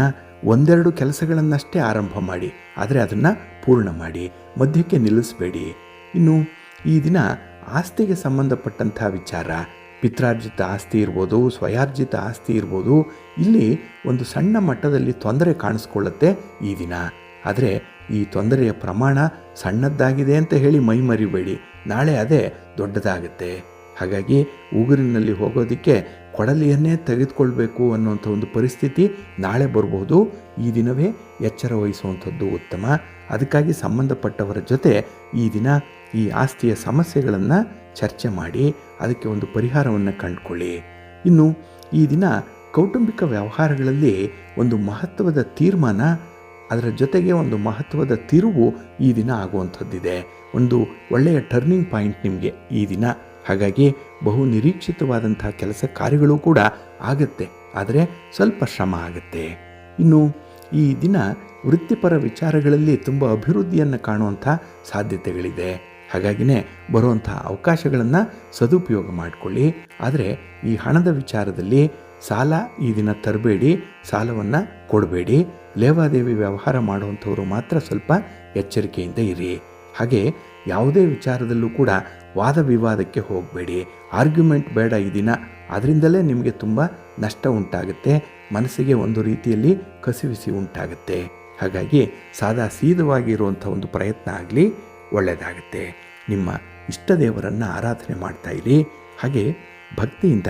Speaker 1: 1-2 ಕೆಲಸಗಳನ್ನಷ್ಟೇ ಆರಂಭ ಮಾಡಿ, ಆದರೆ ಅದನ್ನು ಪೂರ್ಣ ಮಾಡಿ, ಮಧ್ಯಕ್ಕೆ ನಿಲ್ಲಿಸಬೇಡಿ. ಇನ್ನು ಈ ದಿನ ಆಸ್ತಿಗೆ ಸಂಬಂಧಪಟ್ಟಂಥ ವಿಚಾರ, ಪಿತ್ರಾರ್ಜಿತ ಆಸ್ತಿ ಇರ್ಬೋದು, ಸ್ವಯಾರ್ಜಿತ ಆಸ್ತಿ ಇರ್ಬೋದು, ಇಲ್ಲಿ ಒಂದು ಸಣ್ಣ ಮಟ್ಟದಲ್ಲಿ ತೊಂದರೆ ಕಾಣಿಸ್ಕೊಳ್ಳುತ್ತೆ ಈ ದಿನ. ಆದರೆ ಈ ತೊಂದರೆಯ ಪ್ರಮಾಣ ಸಣ್ಣದ್ದಾಗಿದೆ ಅಂತ ಹೇಳಿ ಮೈಮರಿಬೇಡಿ, ನಾಳೆ ಅದೇ ದೊಡ್ಡದಾಗುತ್ತೆ. ಹಾಗಾಗಿ ಉಗುರಿನಲ್ಲಿ ಹೋಗೋದಕ್ಕೆ ಕೊಡಲಿಯನ್ನೇ ತೆಗೆದುಕೊಳ್ಬೇಕು ಅನ್ನುವಂಥ ಒಂದು ಪರಿಸ್ಥಿತಿ ನಾಳೆ ಬರಬಹುದು. ಈ ದಿನವೇ ಎಚ್ಚರ ವಹಿಸುವಂಥದ್ದು ಉತ್ತಮ. ಅದಕ್ಕಾಗಿ ಸಂಬಂಧಪಟ್ಟವರ ಜೊತೆ ಈ ದಿನ ಈ ಆಸ್ತಿಯ ಸಮಸ್ಯೆಗಳನ್ನು ಚರ್ಚೆ ಮಾಡಿ ಅದಕ್ಕೆ ಒಂದು ಪರಿಹಾರವನ್ನು ಕಂಡುಕೊಳ್ಳಿ. ಇನ್ನು ಈ ದಿನ ಕೌಟುಂಬಿಕ ವ್ಯವಹಾರಗಳಲ್ಲಿ ಒಂದು ಮಹತ್ವದ ತೀರ್ಮಾನ, ಅದರ ಜೊತೆಗೆ ಒಂದು ಮಹತ್ವದ ತಿರುವು ಈ ದಿನ ಆಗುವಂಥದ್ದಿದೆ. ಒಂದು ಒಳ್ಳೆಯ ಟರ್ನಿಂಗ್ ಪಾಯಿಂಟ್ ನಿಮಗೆ ಈ ದಿನ. ಹಾಗಾಗಿ ಬಹು ನಿರೀಕ್ಷಿತವಾದಂಥ ಕೆಲಸ ಕಾರ್ಯಗಳು ಕೂಡ ಆಗುತ್ತೆ, ಆದರೆ ಸ್ವಲ್ಪ ಶ್ರಮ ಆಗುತ್ತೆ. ಇನ್ನು ಈ ದಿನ ವೃತ್ತಿಪರ ವಿಚಾರಗಳಲ್ಲಿ ತುಂಬ ಅಭಿವೃದ್ಧಿಯನ್ನು ಕಾಣುವಂಥ ಸಾಧ್ಯತೆಗಳಿದೆ. ಹಾಗಾಗಿನೇ ಬರುವಂಥ ಅವಕಾಶಗಳನ್ನು ಸದುಪಯೋಗ ಮಾಡಿಕೊಳ್ಳಿ. ಆದರೆ ಈ ಹಣದ ವಿಚಾರದಲ್ಲಿ ಸಾಲ ಈ ದಿನ ತರಬೇಡಿ, ಸಾಲವನ್ನು ಕೊಡಬೇಡಿ. ಲೇವಾದೇವಿ ವ್ಯವಹಾರ ಮಾಡುವಂಥವರು ಮಾತ್ರ ಸ್ವಲ್ಪ ಎಚ್ಚರಿಕೆಯಿಂದ ಇರಿ. ಹಾಗೆ ಯಾವುದೇ ವಿಚಾರದಲ್ಲೂ ಕೂಡ ವಾದ ವಿವಾದಕ್ಕೆ ಹೋಗಬೇಡಿ, ಆರ್ಗ್ಯುಮೆಂಟ್ ಬೇಡ ಈ ದಿನ. ಅದರಿಂದಲೇ ನಿಮಗೆ ತುಂಬ ನಷ್ಟ ಉಂಟಾಗುತ್ತೆ, ಮನಸ್ಸಿಗೆ ಒಂದು ರೀತಿಯಲ್ಲಿ ಕಸಿವಿಸಿ ಉಂಟಾಗುತ್ತೆ. ಹಾಗಾಗಿ ಸಾದಾ ಸೀದವಾಗಿರುವಂಥ ಒಂದು ಪ್ರಯತ್ನ ಆಗಲಿ, ಒಳ್ಳೆಯದಾಗುತ್ತೆ. ನಿಮ್ಮ ಇಷ್ಟ ದೇವರನ್ನು ಆರಾಧನೆ ಮಾಡ್ತಾ ಇರಿ. ಹಾಗೆ ಭಕ್ತಿಯಿಂದ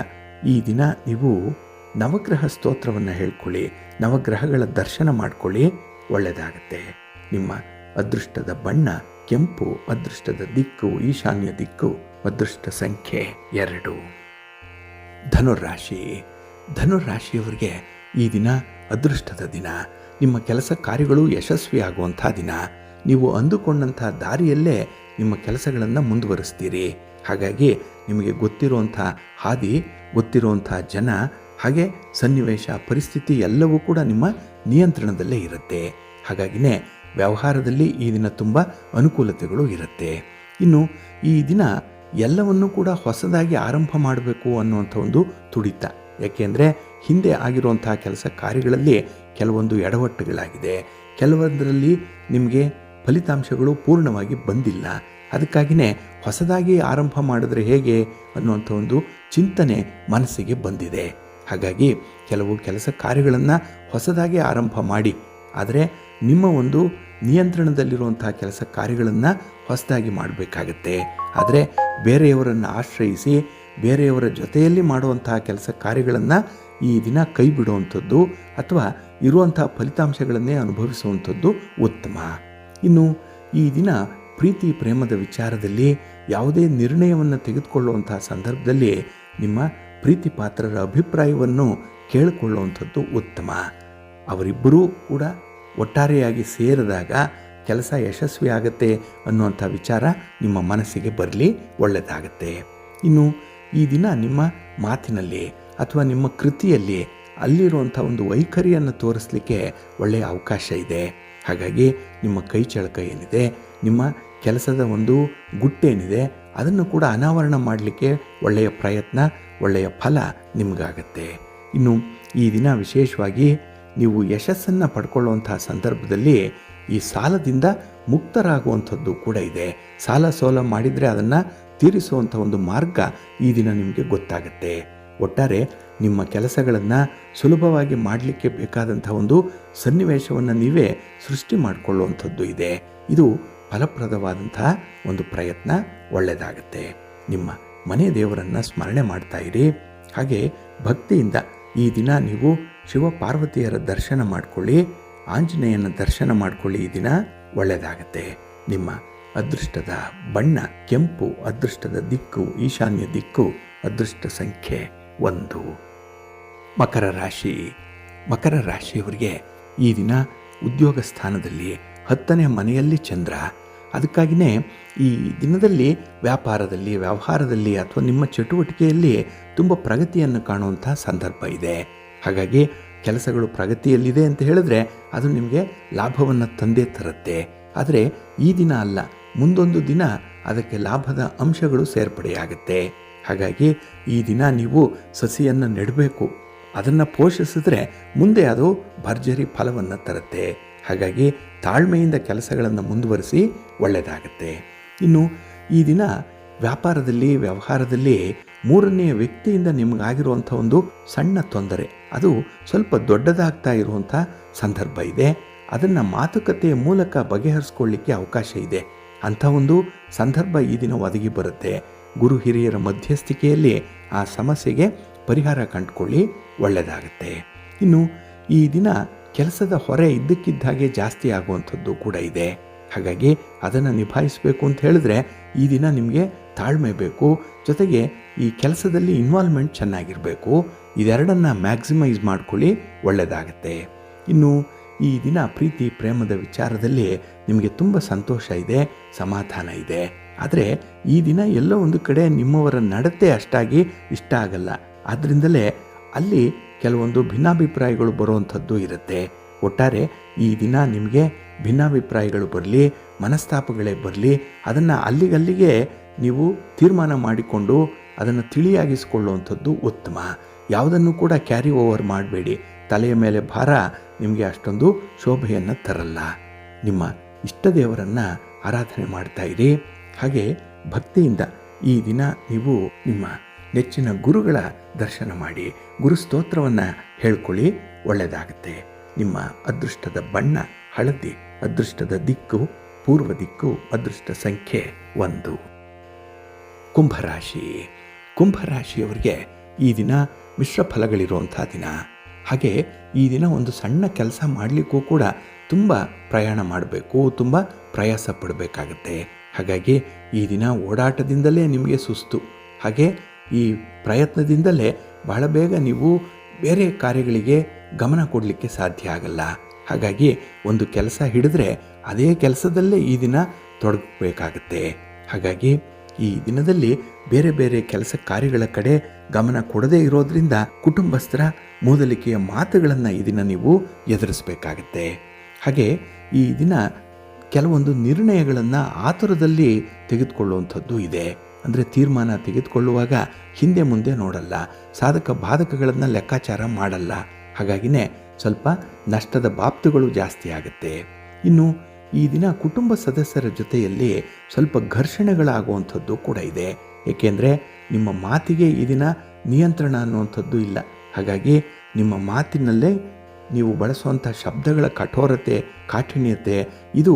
Speaker 1: ಈ ದಿನ ನೀವು ನವಗ್ರಹ ಸ್ತೋತ್ರವನ್ನು ಹೇಳ್ಕೊಳ್ಳಿ, ನವಗ್ರಹಗಳ ದರ್ಶನ ಮಾಡಿಕೊಳ್ಳಿ, ಒಳ್ಳೆಯದಾಗುತ್ತೆ. ನಿಮ್ಮ ಅದೃಷ್ಟದ ಬಣ್ಣ ಕೆಂಪು, ಅದೃಷ್ಟದ ದಿಕ್ಕು ಈಶಾನ್ಯ ದಿಕ್ಕು, ಅದೃಷ್ಟ ಸಂಖ್ಯೆ 2. ಧನುರಾಶಿ. ಧನುರಾಶಿಯವರಿಗೆ ಈ ದಿನ ಅದೃಷ್ಟದ ದಿನ. ನಿಮ್ಮ ಕೆಲಸ ಕಾರ್ಯಗಳು ಯಶಸ್ವಿಯಾಗುವಂಥ ದಿನ. ನೀವು ಅಂದುಕೊಂಡಂಥ ದಾರಿಯಲ್ಲೇ ನಿಮ್ಮ ಕೆಲಸಗಳನ್ನು ಮುಂದುವರಿಸ್ತೀರಿ. ಹಾಗಾಗಿ ನಿಮಗೆ ಗೊತ್ತಿರುವಂಥ ಹಾದಿ, ಗೊತ್ತಿರುವಂಥ ಜನ, ಹಾಗೆ ಸನ್ನಿವೇಶ, ಪರಿಸ್ಥಿತಿ ಎಲ್ಲವೂ ಕೂಡ ನಿಮ್ಮ ನಿಯಂತ್ರಣದಲ್ಲೇ ಇರುತ್ತೆ. ಹಾಗಾಗಿನೇ ವ್ಯವಹಾರದಲ್ಲಿ ಈ ದಿನ ತುಂಬ ಅನುಕೂಲತೆಗಳು ಇರುತ್ತೆ. ಇನ್ನು ಈ ದಿನ ಎಲ್ಲವನ್ನೂ ಕೂಡ ಹೊಸದಾಗಿ ಆರಂಭ ಮಾಡಬೇಕು ಅನ್ನುವಂಥ ಒಂದು ತುಡಿತ. ಯಾಕೆಂದರೆ ಹಿಂದೆ ಆಗಿರುವಂಥ ಕೆಲಸ ಕಾರ್ಯಗಳಲ್ಲಿ ಕೆಲವೊಂದು ಎಡವಟ್ಟುಗಳಾಗಿದೆ, ಕೆಲವೊಂದರಲ್ಲಿ ನಿಮಗೆ ಫಲಿತಾಂಶಗಳು ಪೂರ್ಣವಾಗಿ ಬಂದಿಲ್ಲ. ಅದಕ್ಕಾಗಿಯೇ ಹೊಸದಾಗಿ ಆರಂಭ ಮಾಡಿದ್ರೆ ಹೇಗೆ ಅನ್ನುವಂಥ ಒಂದು ಚಿಂತನೆ ಮನಸ್ಸಿಗೆ ಬಂದಿದೆ. ಹಾಗಾಗಿ ಕೆಲವು ಕೆಲಸ ಕಾರ್ಯಗಳನ್ನು ಹೊಸದಾಗಿ ಆರಂಭ ಮಾಡಿ, ಆದರೆ ನಿಮ್ಮ ಒಂದು ನಿಯಂತ್ರಣದಲ್ಲಿರುವಂಥ ಕೆಲಸ ಕಾರ್ಯಗಳನ್ನು ಹೊಸದಾಗಿ ಮಾಡಬೇಕಾಗತ್ತೆ. ಆದರೆ ಬೇರೆಯವರನ್ನು ಆಶ್ರಯಿಸಿ ಬೇರೆಯವರ ಜೊತೆಯಲ್ಲಿ ಮಾಡುವಂತಹ ಕೆಲಸ ಕಾರ್ಯಗಳನ್ನು ಈ ದಿನ ಕೈ ಬಿಡುವಂಥದ್ದು ಅಥವಾ ಇರುವಂಥ ಫಲಿತಾಂಶಗಳನ್ನೇ ಅನುಭವಿಸುವಂಥದ್ದು ಉತ್ತಮ. ಇನ್ನು ಈ ದಿನ ಪ್ರೀತಿ ಪ್ರೇಮದ ವಿಚಾರದಲ್ಲಿ ಯಾವುದೇ ನಿರ್ಣಯವನ್ನು ತೆಗೆದುಕೊಳ್ಳುವಂಥ ಸಂದರ್ಭದಲ್ಲಿ ನಿಮ್ಮ ಪ್ರೀತಿ ಪಾತ್ರರ ಅಭಿಪ್ರಾಯವನ್ನು ಕೇಳಿಕೊಳ್ಳುವಂಥದ್ದು ಉತ್ತಮ. ಅವರಿಬ್ಬರೂ ಕೂಡ ಒಟ್ಟಾರೆಯಾಗಿ ಸೇರಿದಾಗ ಕೆಲಸ ಯಶಸ್ವಿ ಆಗುತ್ತೆ ಅನ್ನುವಂಥ ವಿಚಾರ ನಿಮ್ಮ ಮನಸ್ಸಿಗೆ ಬರಲಿ, ಒಳ್ಳೆಯದಾಗತ್ತೆ. ಇನ್ನು ಈ ದಿನ ನಿಮ್ಮ ಮಾತಿನಲ್ಲಿ ಅಥವಾ ನಿಮ್ಮ ಕೃತಿಯಲ್ಲಿ ಅಲ್ಲಿರುವಂಥ ಒಂದು ವೈಖರಿಯನ್ನು ತೋರಿಸಲಿಕ್ಕೆ ಒಳ್ಳೆಯ ಅವಕಾಶ ಇದೆ. ಹಾಗಾಗಿ ನಿಮ್ಮ ಕೈ ಚಳಕ ಏನಿದೆ, ನಿಮ್ಮ ಕೆಲಸದ ಒಂದು ಗುಟ್ಟೇನಿದೆ, ಅದನ್ನು ಕೂಡ ಅನಾವರಣ ಮಾಡಲಿಕ್ಕೆ ಒಳ್ಳೆಯ ಪ್ರಯತ್ನ, ಒಳ್ಳೆಯ ಫಲ ನಿಮಗಾಗತ್ತೆ. ಇನ್ನು ಈ ದಿನ ವಿಶೇಷವಾಗಿ ನೀವು ಯಶಸ್ಸನ್ನು ಪಡ್ಕೊಳ್ಳುವಂಥ ಸಂದರ್ಭದಲ್ಲಿ ಈ ಸಾಲದಿಂದ ಮುಕ್ತರಾಗುವಂಥದ್ದು ಕೂಡ ಇದೆ. ಸಾಲ ಸೋಲ ಮಾಡಿದರೆ ಅದನ್ನು ತೀರಿಸುವಂಥ ಒಂದು ಮಾರ್ಗ ಈ ದಿನ ನಿಮಗೆ ಗೊತ್ತಾಗುತ್ತೆ. ಒಟ್ಟಾರೆ ನಿಮ್ಮ ಕೆಲಸಗಳನ್ನು ಸುಲಭವಾಗಿ ಮಾಡಲಿಕ್ಕೆ ಬೇಕಾದಂಥ ಒಂದು ಸನ್ನಿವೇಶವನ್ನು ನೀವೇ ಸೃಷ್ಟಿ ಮಾಡಿಕೊಳ್ಳುವಂಥದ್ದು ಇದೆ. ಇದು ಫಲಪ್ರದವಾದಂತಹ ಒಂದು ಪ್ರಯತ್ನ, ಒಳ್ಳೆಯದಾಗುತ್ತೆ. ನಿಮ್ಮ ಮನೆ ದೇವರನ್ನು ಸ್ಮರಣೆ ಮಾಡ್ತಾ ಇರಿ. ಹಾಗೆ ಭಕ್ತಿಯಿಂದ ಈ ದಿನ ನೀವು ಶಿವ ಪಾರ್ವತಿಯರ ದರ್ಶನ ಮಾಡಿಕೊಳ್ಳಿ, ಆಂಜನೇಯನ ದರ್ಶನ ಮಾಡಿಕೊಳ್ಳಿ. ಈ ದಿನ ಒಳ್ಳೆಯದಾಗುತ್ತೆ. ನಿಮ್ಮ ಅದೃಷ್ಟದ ಬಣ್ಣ ಕೆಂಪು, ಅದೃಷ್ಟದ ದಿಕ್ಕು ಈಶಾನ್ಯ ದಿಕ್ಕು, ಅದೃಷ್ಟ ಸಂಖ್ಯೆ 1. ಮಕರ ರಾಶಿ. ಮಕರ ರಾಶಿಯವರಿಗೆ ಈ ದಿನ ಉದ್ಯೋಗ ಸ್ಥಾನದಲ್ಲಿ 10ನೇ ಮನೆಯಲ್ಲಿ ಚಂದ್ರ. ಅದಕ್ಕಾಗಿಯೇ ಈ ದಿನದಲ್ಲಿ ವ್ಯಾಪಾರದಲ್ಲಿ, ವ್ಯವಹಾರದಲ್ಲಿ ಅಥವಾ ನಿಮ್ಮ ಚಟುವಟಿಕೆಯಲ್ಲಿ ತುಂಬ ಪ್ರಗತಿಯನ್ನು ಕಾಣುವಂಥ ಸಂದರ್ಭ ಇದೆ. ಹಾಗಾಗಿ ಕೆಲಸಗಳು ಪ್ರಗತಿಯಲ್ಲಿದೆ ಅಂತ ಹೇಳಿದ್ರೆ ಅದು ನಿಮಗೆ ಲಾಭವನ್ನು ತಂದೇ ತರುತ್ತೆ. ಆದರೆ ಈ ದಿನ ಅಲ್ಲ, ಮುಂದೊಂದು ದಿನ ಅದಕ್ಕೆ ಲಾಭದ ಅಂಶಗಳು ಸೇರ್ಪಡೆಯಾಗುತ್ತೆ. ಹಾಗಾಗಿ ಈ ದಿನ ನೀವು ಸಸಿಯನ್ನು ನೆಡಬೇಕು, ಅದನ್ನು ಪೋಷಿಸಿದ್ರೆ ಮುಂದೆ ಅದು ಭರ್ಜರಿ ಫಲವನ್ನು ತರುತ್ತೆ. ಹಾಗಾಗಿ ತಾಳ್ಮೆಯಿಂದ ಕೆಲಸಗಳನ್ನು ಮುಂದುವರಿಸಿ, ಒಳ್ಳೆಯದಾಗುತ್ತೆ. ಇನ್ನು ಈ ದಿನ ವ್ಯಾಪಾರದಲ್ಲಿ, ವ್ಯವಹಾರದಲ್ಲಿ 3ನೇ ವ್ಯಕ್ತಿಯಿಂದ ನಿಮಗಾಗಿರುವಂಥ ಒಂದು ಸಣ್ಣ ತೊಂದರೆ ಅದು ಸ್ವಲ್ಪ ದೊಡ್ಡದಾಗ್ತಾ ಇರುವಂಥ ಸಂದರ್ಭ ಇದೆ. ಅದನ್ನು ಮಾತುಕತೆಯ ಮೂಲಕ ಬಗೆಹರಿಸ್ಕೊಳ್ಳಿಕ್ಕೆ ಅವಕಾಶ ಇದೆ. ಅಂಥ ಒಂದು ಸಂದರ್ಭ ಈ ದಿನ ಒದಗಿ ಬರುತ್ತೆ. ಗುರು ಹಿರಿಯರ ಮಧ್ಯಸ್ಥಿಕೆಯಲ್ಲಿ ಆ ಸಮಸ್ಯೆಗೆ ಪರಿಹಾರ ಕಂಡುಕೊಳ್ಳಿ, ಒಳ್ಳೆಯದಾಗುತ್ತೆ. ಇನ್ನು ಈ ದಿನ ಕೆಲಸದ ಹೊರೆ ಇದ್ದಕ್ಕಿದ್ದ ಹಾಗೆ ಜಾಸ್ತಿ ಆಗುವಂಥದ್ದು ಕೂಡ ಇದೆ. ಹಾಗಾಗಿ ಅದನ್ನು ನಿಭಾಯಿಸಬೇಕು ಅಂತ ಹೇಳಿದ್ರೆ ಈ ದಿನ ನಿಮಗೆ ತಾಳ್ಮೆ ಬೇಕು. ಜೊತೆಗೆ ಈ ಕೆಲಸದಲ್ಲಿ ಇನ್ವಾಲ್ವ್ಮೆಂಟ್ ಚೆನ್ನಾಗಿರಬೇಕು. ಇದೆರಡನ್ನು ಮ್ಯಾಕ್ಸಿಮೈಸ್ ಮಾಡ್ಕೊಳ್ಳಿ, ಒಳ್ಳೆಯದಾಗತ್ತೆ. ಇನ್ನು ಈ ದಿನ ಪ್ರೀತಿ ಪ್ರೇಮದ ವಿಚಾರದಲ್ಲಿ ನಿಮಗೆ ತುಂಬ ಸಂತೋಷ ಇದೆ, ಸಮಾಧಾನ ಇದೆ. ಆದರೆ ಈ ದಿನ ಎಲ್ಲೋ ಒಂದು ಕಡೆ ನಿಮ್ಮವರ ನಡತೆ ಅಷ್ಟಾಗಿ ಇಷ್ಟ ಆಗಲ್ಲ. ಆದ್ದರಿಂದಲೇ ಅಲ್ಲಿ ಕೆಲವೊಂದು ಭಿನ್ನಾಭಿಪ್ರಾಯಗಳು ಬರುವಂಥದ್ದು ಇರುತ್ತೆ. ಒಟ್ಟಾರೆ ಈ ದಿನ ನಿಮಗೆ ಭಿನ್ನಾಭಿಪ್ರಾಯಗಳು ಬರಲಿ, ಮನಸ್ತಾಪಗಳೇ ಬರಲಿ, ಅದನ್ನು ಅಲ್ಲಿಗಲ್ಲಿಗೆ ನೀವು ತೀರ್ಮಾನ ಮಾಡಿಕೊಂಡು ಅದನ್ನು ತಿಳಿಯಾಗಿಸಿಕೊಳ್ಳುವಂಥದ್ದು ಉತ್ತಮ. ಯಾವುದನ್ನು ಕೂಡ ಕ್ಯಾರಿ ಓವರ್ ಮಾಡಬೇಡಿ. ತಲೆಯ ಮೇಲೆ ಭಾರ ನಿಮಗೆ ಅಷ್ಟೊಂದು ಶೋಭೆಯನ್ನು ತರಲ್ಲ. ನಿಮ್ಮ ಇಷ್ಟ ದೇವರನ್ನು ಆರಾಧನೆ ಮಾಡ್ತಾ ಇರಿ. ಹಾಗೆ ಭಕ್ತಿಯಿಂದ ಈ ದಿನ ನೀವು ನಿಮ್ಮ ನೆಚ್ಚಿನ ಗುರುಗಳ ದರ್ಶನ ಮಾಡಿ ಗುರು ಸ್ತೋತ್ರವನ್ನು ಹೇಳ್ಕೊಳ್ಳಿ, ಒಳ್ಳೆಯದಾಗುತ್ತೆ. ನಿಮ್ಮ ಅದೃಷ್ಟದ ಬಣ್ಣ ಹಳದಿ, ಅದೃಷ್ಟದ ದಿಕ್ಕು ಪೂರ್ವ ದಿಕ್ಕು, ಅದೃಷ್ಟ ಸಂಖ್ಯೆ 1. ಕುಂಭರಾಶಿ. ಕುಂಭರಾಶಿಯವರಿಗೆ ಈ ದಿನ ಮಿಶ್ರ ಫಲಗಳಿರುವಂಥ ದಿನ. ಹಾಗೆ ಈ ದಿನ ಒಂದು ಸಣ್ಣ ಕೆಲಸ ಮಾಡಲಿಕ್ಕೂ ಕೂಡ ತುಂಬ ಪ್ರಯಾಣ ಮಾಡಬೇಕು, ತುಂಬ ಪ್ರಯಾಸ ಪಡಬೇಕಾಗತ್ತೆ. ಹಾಗಾಗಿ ಈ ದಿನ ಓಡಾಟದಿಂದಲೇ ನಿಮಗೆ ಸುಸ್ತು. ಹಾಗೆ ಈ ಪ್ರಯತ್ನದಿಂದಲೇ ಬಹಳ ಬೇಗ ನೀವು ಬೇರೆ ಕಾರ್ಯಗಳಿಗೆ ಗಮನ ಕೊಡಲಿಕ್ಕೆ ಸಾಧ್ಯ ಆಗಲ್ಲ. ಹಾಗಾಗಿ ಒಂದು ಕೆಲಸ ಹಿಡಿದ್ರೆ ಅದೇ ಕೆಲಸದಲ್ಲೇ ಈ ದಿನ ತೊಡಗಬೇಕಾಗತ್ತೆ. ಹಾಗಾಗಿ ಈ ದಿನದಲ್ಲಿ ಬೇರೆ ಬೇರೆ ಕೆಲಸ ಕಾರ್ಯಗಳ ಕಡೆ ಗಮನ ಕೊಡದೇ ಇರೋದ್ರಿಂದ ಕುಟುಂಬಸ್ಥರ ಮೂದಲಿಕೆಯ ಮಾತುಗಳನ್ನು ಈ ದಿನ ನೀವು ಎದುರಿಸಬೇಕಾಗತ್ತೆ. ಹಾಗೆ ಈ ದಿನ ಕೆಲವೊಂದು ನಿರ್ಣಯಗಳನ್ನು ಆತುರದಲ್ಲಿ ತೆಗೆದುಕೊಳ್ಳುವಂಥದ್ದು ಇದೆ. ಅಂದರೆ ತೀರ್ಮಾನ ತೆಗೆದುಕೊಳ್ಳುವಾಗ ಹಿಂದೆ ಮುಂದೆ ನೋಡಲ್ಲ, ಸಾಧಕ ಬಾಧಕಗಳನ್ನು ಲೆಕ್ಕಾಚಾರ ಮಾಡಲ್ಲ. ಹಾಗಾಗಿನೇ ಸ್ವಲ್ಪ ನಷ್ಟದ ಬಾಬ್ತುಗಳು ಜಾಸ್ತಿ ಆಗುತ್ತೆ. ಇನ್ನು ಈ ದಿನ ಕುಟುಂಬ ಸದಸ್ಯರ ಜೊತೆಯಲ್ಲಿ ಸ್ವಲ್ಪ ಘರ್ಷಣೆಗಳಾಗುವಂಥದ್ದು ಕೂಡ ಇದೆ. ಏಕೆಂದರೆ ನಿಮ್ಮ ಮಾತಿಗೆ ಈ ದಿನ ನಿಯಂತ್ರಣ ಅನ್ನುವಂಥದ್ದು ಇಲ್ಲ. ಹಾಗಾಗಿ ನಿಮ್ಮ ಮಾತಿನಲ್ಲೇ ನೀವು ಬಳಸುವಂಥ ಶಬ್ದಗಳ ಕಠೋರತೆ, ಕಾಠಿಣ್ಯತೆ ಇದು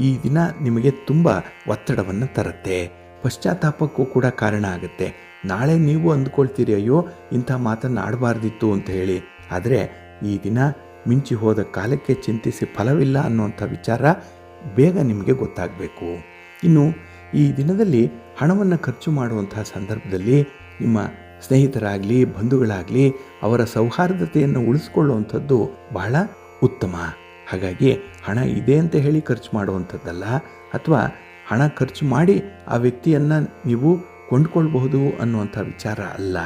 Speaker 1: ಈ ದಿನ ನಿಮಗೆ ತುಂಬ ಒತ್ತಡವನ್ನು ತರುತ್ತೆ. ಪಶ್ಚಾತ್ತಾಪಕ್ಕೂ ಕೂಡ ಕಾರಣ ಆಗುತ್ತೆ. ನಾಳೆ ನೀವು ಅಂದ್ಕೊಳ್ತೀರಿ, ಅಯ್ಯೋ ಇಂಥ ಮಾತನ್ನು ಆಡಬಾರ್ದಿತ್ತು ಅಂತ ಹೇಳಿ. ಆದರೆ ಈ ದಿನ ಮಿಂಚಿ ಹೋದ ಕಾಲಕ್ಕೆ ಚಿಂತಿಸಿ ಫಲವಿಲ್ಲ ಅನ್ನುವಂಥ ವಿಚಾರ ಬೇಗ ನಿಮಗೆ ಗೊತ್ತಾಗಬೇಕು. ಇನ್ನು ಈ ದಿನದಲ್ಲಿ ಹಣವನ್ನು ಖರ್ಚು ಮಾಡುವಂತಹ ಸಂದರ್ಭದಲ್ಲಿ ನಿಮ್ಮ ಸ್ನೇಹಿತರಾಗಲಿ ಬಂಧುಗಳಾಗಲಿ ಅವರ ಸೌಹಾರ್ದತೆಯನ್ನು ಉಳಿಸ್ಕೊಳ್ಳುವಂಥದ್ದು ಬಹಳ ಉತ್ತಮ. ಹಾಗಾಗಿ ಹಣ ಇದೆ ಅಂತ ಹೇಳಿ ಖರ್ಚು ಮಾಡುವಂಥದ್ದಲ್ಲ, ಅಥವಾ ಹಣ ಖರ್ಚು ಮಾಡಿ ಆ ವ್ಯಕ್ತಿಯನ್ನು ನೀವು ಕೊಂಡ್ಕೊಳ್ಬಹುದು ಅನ್ನುವಂಥ ವಿಚಾರ ಅಲ್ಲ.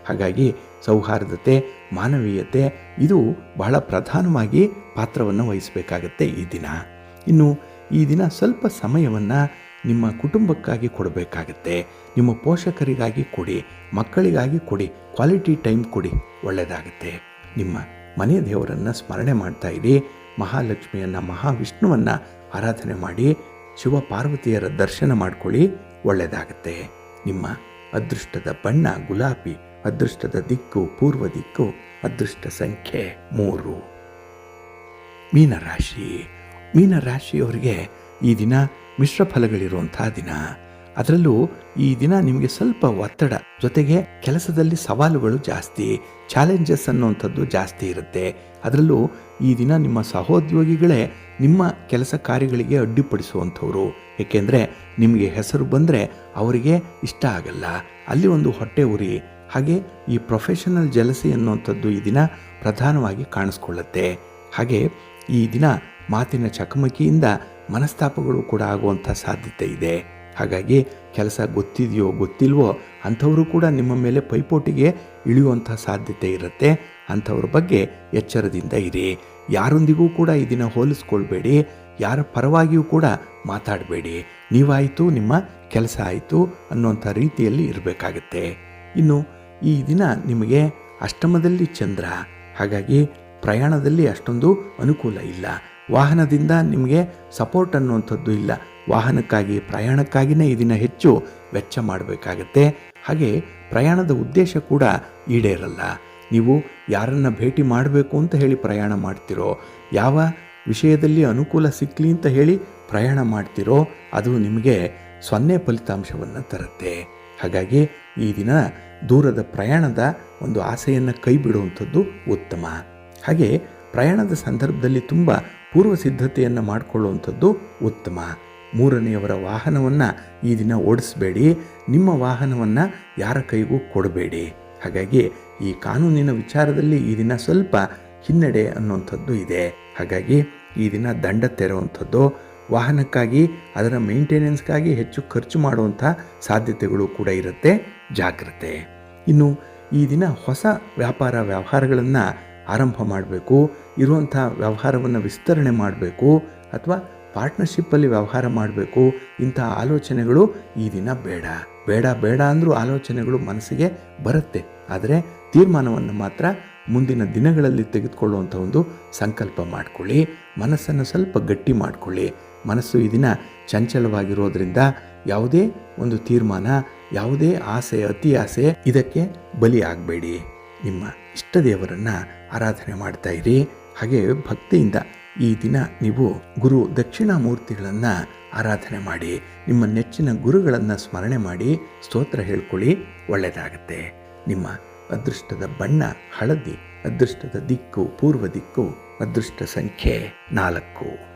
Speaker 1: ಹಾಗಾಗಿ ಸೌಹಾರ್ದತೆ, ಮಾನವೀಯತೆ ಇದು ಬಹಳ ಪ್ರಧಾನವಾಗಿ ಪಾತ್ರವನ್ನು ವಹಿಸಬೇಕಾಗತ್ತೆ ಈ ದಿನ. ಇನ್ನು ಈ ದಿನ ಸ್ವಲ್ಪ ಸಮಯವನ್ನು ನಿಮ್ಮ ಕುಟುಂಬಕ್ಕಾಗಿ ಕೊಡಬೇಕಾಗತ್ತೆ. ನಿಮ್ಮ ಪೋಷಕರಿಗಾಗಿ ಕೊಡಿ, ಮಕ್ಕಳಿಗಾಗಿ ಕೊಡಿ, ಕ್ವಾಲಿಟಿ ಟೈಮ್ ಕೊಡಿ, ಒಳ್ಳೆಯದಾಗುತ್ತೆ. ನಿಮ್ಮ ಮನೆ ದೇವರನ್ನು ಸ್ಮರಣೆ ಮಾಡ್ತಾ ಇರಿ. ಮಹಾಲಕ್ಷ್ಮಿಯನ್ನು, ಮಹಾವಿಷ್ಣುವನ್ನು ಆರಾಧನೆ ಮಾಡಿ ಶಿವ ಪಾರ್ವತಿಯರ ದರ್ಶನ ಮಾಡ್ಕೊಳ್ಳಿ, ಒಳ್ಳೆಯದಾಗುತ್ತೆ. ನಿಮ್ಮ ಅದೃಷ್ಟದ ಬಣ್ಣ ಗುಲಾಬಿ, ಅದೃಷ್ಟದ ದಿಕ್ಕು ಪೂರ್ವ ದಿಕ್ಕು, ಅದೃಷ್ಟ ಸಂಖ್ಯೆ 3. ಮೀನರಾಶಿ. ಮೀನರಾಶಿಯವರಿಗೆ ಈ ದಿನ ಮಿಶ್ರ ಫಲಗಳಿರುವಂಥ ದಿನ. ಅದರಲ್ಲೂ ಈ ದಿನ ನಿಮಗೆ ಸ್ವಲ್ಪ ಒತ್ತಡ, ಜೊತೆಗೆ ಕೆಲಸದಲ್ಲಿ ಸವಾಲುಗಳು ಜಾಸ್ತಿ, ಚಾಲೆಂಜಸ್ ಅನ್ನುವಂಥದ್ದು ಜಾಸ್ತಿ ಇರುತ್ತೆ. ಅದರಲ್ಲೂ ಈ ದಿನ ನಿಮ್ಮ ಸಹೋದ್ಯೋಗಿಗಳೇ ನಿಮ್ಮ ಕೆಲಸ ಕಾರ್ಯಗಳಿಗೆ ಅಡ್ಡಿಪಡಿಸುವಂಥವ್ರು. ಏಕೆಂದರೆ ನಿಮಗೆ ಹೆಸರು ಬಂದರೆ ಅವರಿಗೆ ಇಷ್ಟ ಆಗಲ್ಲ, ಅಲ್ಲಿ ಒಂದು ಹೊಟ್ಟೆ ಉರಿ. ಹಾಗೆ ಈ ಪ್ರೊಫೆಷನಲ್ ಜಲಸಿ ಅನ್ನುವಂಥದ್ದು ಈ ದಿನ ಪ್ರಧಾನವಾಗಿ ಕಾಣಿಸ್ಕೊಳ್ಳುತ್ತೆ. ಹಾಗೆ ಈ ದಿನ ಮಾತಿನ ಚಕಮಕಿಯಿಂದ ಮನಸ್ತಾಪಗಳು ಕೂಡ ಆಗುವಂಥ ಸಾಧ್ಯತೆ ಇದೆ. ಹಾಗಾಗಿ ಕೆಲಸ ಗೊತ್ತಿದೆಯೋ ಗೊತ್ತಿಲ್ವೋ ಅಂಥವರು ಕೂಡ ನಿಮ್ಮ ಮೇಲೆ ಪೈಪೋಟಿಗೆ ಇಳಿಯುವಂಥ ಸಾಧ್ಯತೆ ಇರುತ್ತೆ. ಅಂಥವ್ರ ಬಗ್ಗೆ ಎಚ್ಚರದಿಂದ ಇರಿ. ಯಾರೊಂದಿಗೂ ಕೂಡ ಈ ದಿನ ಹೋಲಿಸ್ಕೊಳ್ಬೇಡಿ, ಯಾರ ಪರವಾಗಿಯೂ ಕೂಡ ಮಾತಾಡಬೇಡಿ. ನೀವಾಯಿತು, ನಿಮ್ಮ ಕೆಲಸ ಆಯಿತು ಅನ್ನುವಂಥ ರೀತಿಯಲ್ಲಿ ಇರಬೇಕಾಗತ್ತೆ. ಇನ್ನು ಈ ದಿನ ನಿಮಗೆ ಅಷ್ಟಮದಲ್ಲಿ ಚಂದ್ರ. ಹಾಗಾಗಿ ಪ್ರಯಾಣದಲ್ಲಿ ಅಷ್ಟೊಂದು ಅನುಕೂಲ ಇಲ್ಲ. ವಾಹನದಿಂದ ನಿಮಗೆ ಸಪೋರ್ಟ್ ಅನ್ನುವಂಥದ್ದು ಇಲ್ಲ. ವಾಹನಕ್ಕಾಗಿ, ಪ್ರಯಾಣಕ್ಕಾಗಿಯೇ ಈ ದಿನ ಹೆಚ್ಚು ವೆಚ್ಚ ಮಾಡಬೇಕಾಗತ್ತೆ. ಹಾಗೆ ಪ್ರಯಾಣದ ಉದ್ದೇಶ ಕೂಡ ಈಡೇರಲ್ಲ. ನೀವು ಯಾರನ್ನು ಭೇಟಿ ಮಾಡಬೇಕು ಅಂತ ಹೇಳಿ ಪ್ರಯಾಣ ಮಾಡ್ತಿರೋ, ಯಾವ ವಿಷಯದಲ್ಲಿ ಅನುಕೂಲ ಸಿಕ್ಕಲಿ ಅಂತ ಹೇಳಿ ಪ್ರಯಾಣ ಮಾಡ್ತಿರೋ, ಅದು ನಿಮಗೆ 0 ಫಲಿತಾಂಶವನ್ನು ತರುತ್ತೆ. ಹಾಗಾಗಿ ಈ ದಿನ ದೂರದ ಪ್ರಯಾಣದ ಒಂದು ಆಸೆಯನ್ನು ಕೈ ಬಿಡುವಂಥದ್ದು ಉತ್ತಮ. ಹಾಗೆ ಪ್ರಯಾಣದ ಸಂದರ್ಭದಲ್ಲಿ ತುಂಬ ಪೂರ್ವ ಸಿದ್ಧತೆಯನ್ನು ಮಾಡಿಕೊಳ್ಳುವಂಥದ್ದು ಉತ್ತಮ. 3ನೇಯವರ ವಾಹನವನ್ನು ಈ ದಿನ ಓಡಿಸಬೇಡಿ. ನಿಮ್ಮ ವಾಹನವನ್ನು ಯಾರ ಕೈಗೂ ಕೊಡಬೇಡಿ. ಹಾಗಾಗಿ ಈ ಕಾನೂನಿನ ವಿಚಾರದಲ್ಲಿ ಈ ದಿನ ಸ್ವಲ್ಪ ಹಿನ್ನಡೆ ಅನ್ನುವಂಥದ್ದು ಇದೆ. ಹಾಗಾಗಿ ಈ ದಿನ ದಂಡ ತೆರುವಂಥದ್ದು, ವಾಹನಕ್ಕಾಗಿ ಅದರ ಮೇಂಟೆನೆನ್ಸ್ಗಾಗಿ ಹೆಚ್ಚು ಖರ್ಚು ಮಾಡುವಂಥ ಸಾಧ್ಯತೆಗಳು ಕೂಡ ಇರುತ್ತೆ. ಜಾಗ್ರತೆ. ಇನ್ನು ಈ ದಿನ ಹೊಸ ವ್ಯವಹಾರಗಳನ್ನು ಆರಂಭ ಮಾಡಬೇಕು, ಇರುವಂಥ ವ್ಯವಹಾರವನ್ನು ವಿಸ್ತರಣೆ ಮಾಡಬೇಕು ಅಥವಾ ಪಾರ್ಟ್ನರ್ಶಿಪ್ಪಲ್ಲಿ ವ್ಯವಹಾರ ಮಾಡಬೇಕು, ಇಂಥ ಆಲೋಚನೆಗಳು ಈ ದಿನ ಬೇಡ. ಬೇಡ ಬೇಡ ಅಂದರೂ ಆಲೋಚನೆಗಳು ಮನಸ್ಸಿಗೆ ಬರುತ್ತೆ. ಆದರೆ ತೀರ್ಮಾನವನ್ನು ಮಾತ್ರ ಮುಂದಿನ ದಿನಗಳಲ್ಲಿ ತೆಗೆದುಕೊಳ್ಳುವಂಥ ಒಂದು ಸಂಕಲ್ಪ ಮಾಡಿಕೊಳ್ಳಿ. ಮನಸ್ಸನ್ನು ಸ್ವಲ್ಪ ಗಟ್ಟಿ ಮಾಡಿಕೊಳ್ಳಿ. ಮನಸ್ಸು ಈ ದಿನ ಚಂಚಲವಾಗಿರೋದ್ರಿಂದ ಯಾವುದೇ ಒಂದು ತೀರ್ಮಾನ, ಯಾವುದೇ ಆಸೆ, ಅತಿ ಆಸೆ ಇದಕ್ಕೆ ಬಲಿ ಆಗಬೇಡಿ. ನಿಮ್ಮ ಇಷ್ಟ ದೇವರನ್ನು ಆರಾಧನೆ ಮಾಡ್ತಾ ಇರಿ. ಹಾಗೆ ಭಕ್ತಿಯಿಂದ ಈ ದಿನ ನೀವು ಗುರು ದಕ್ಷಿಣಾಮೂರ್ತಿಗಳನ್ನು ಆರಾಧನೆ ಮಾಡಿ, ನಿಮ್ಮ ನೆಚ್ಚಿನ ಗುರುಗಳನ್ನು ಸ್ಮರಣೆ ಮಾಡಿ ಸ್ತೋತ್ರ ಹೇಳ್ಕೊಳ್ಳಿ. ಒಳ್ಳೆಯದಾಗತ್ತೆ. ನಿಮ್ಮ ಅದೃಷ್ಟದ ಬಣ್ಣ ಹಳದಿ, ಅದೃಷ್ಟದ ದಿಕ್ಕು ಪೂರ್ವ ದಿಕ್ಕು, ಅದೃಷ್ಟ ಸಂಖ್ಯೆ 4.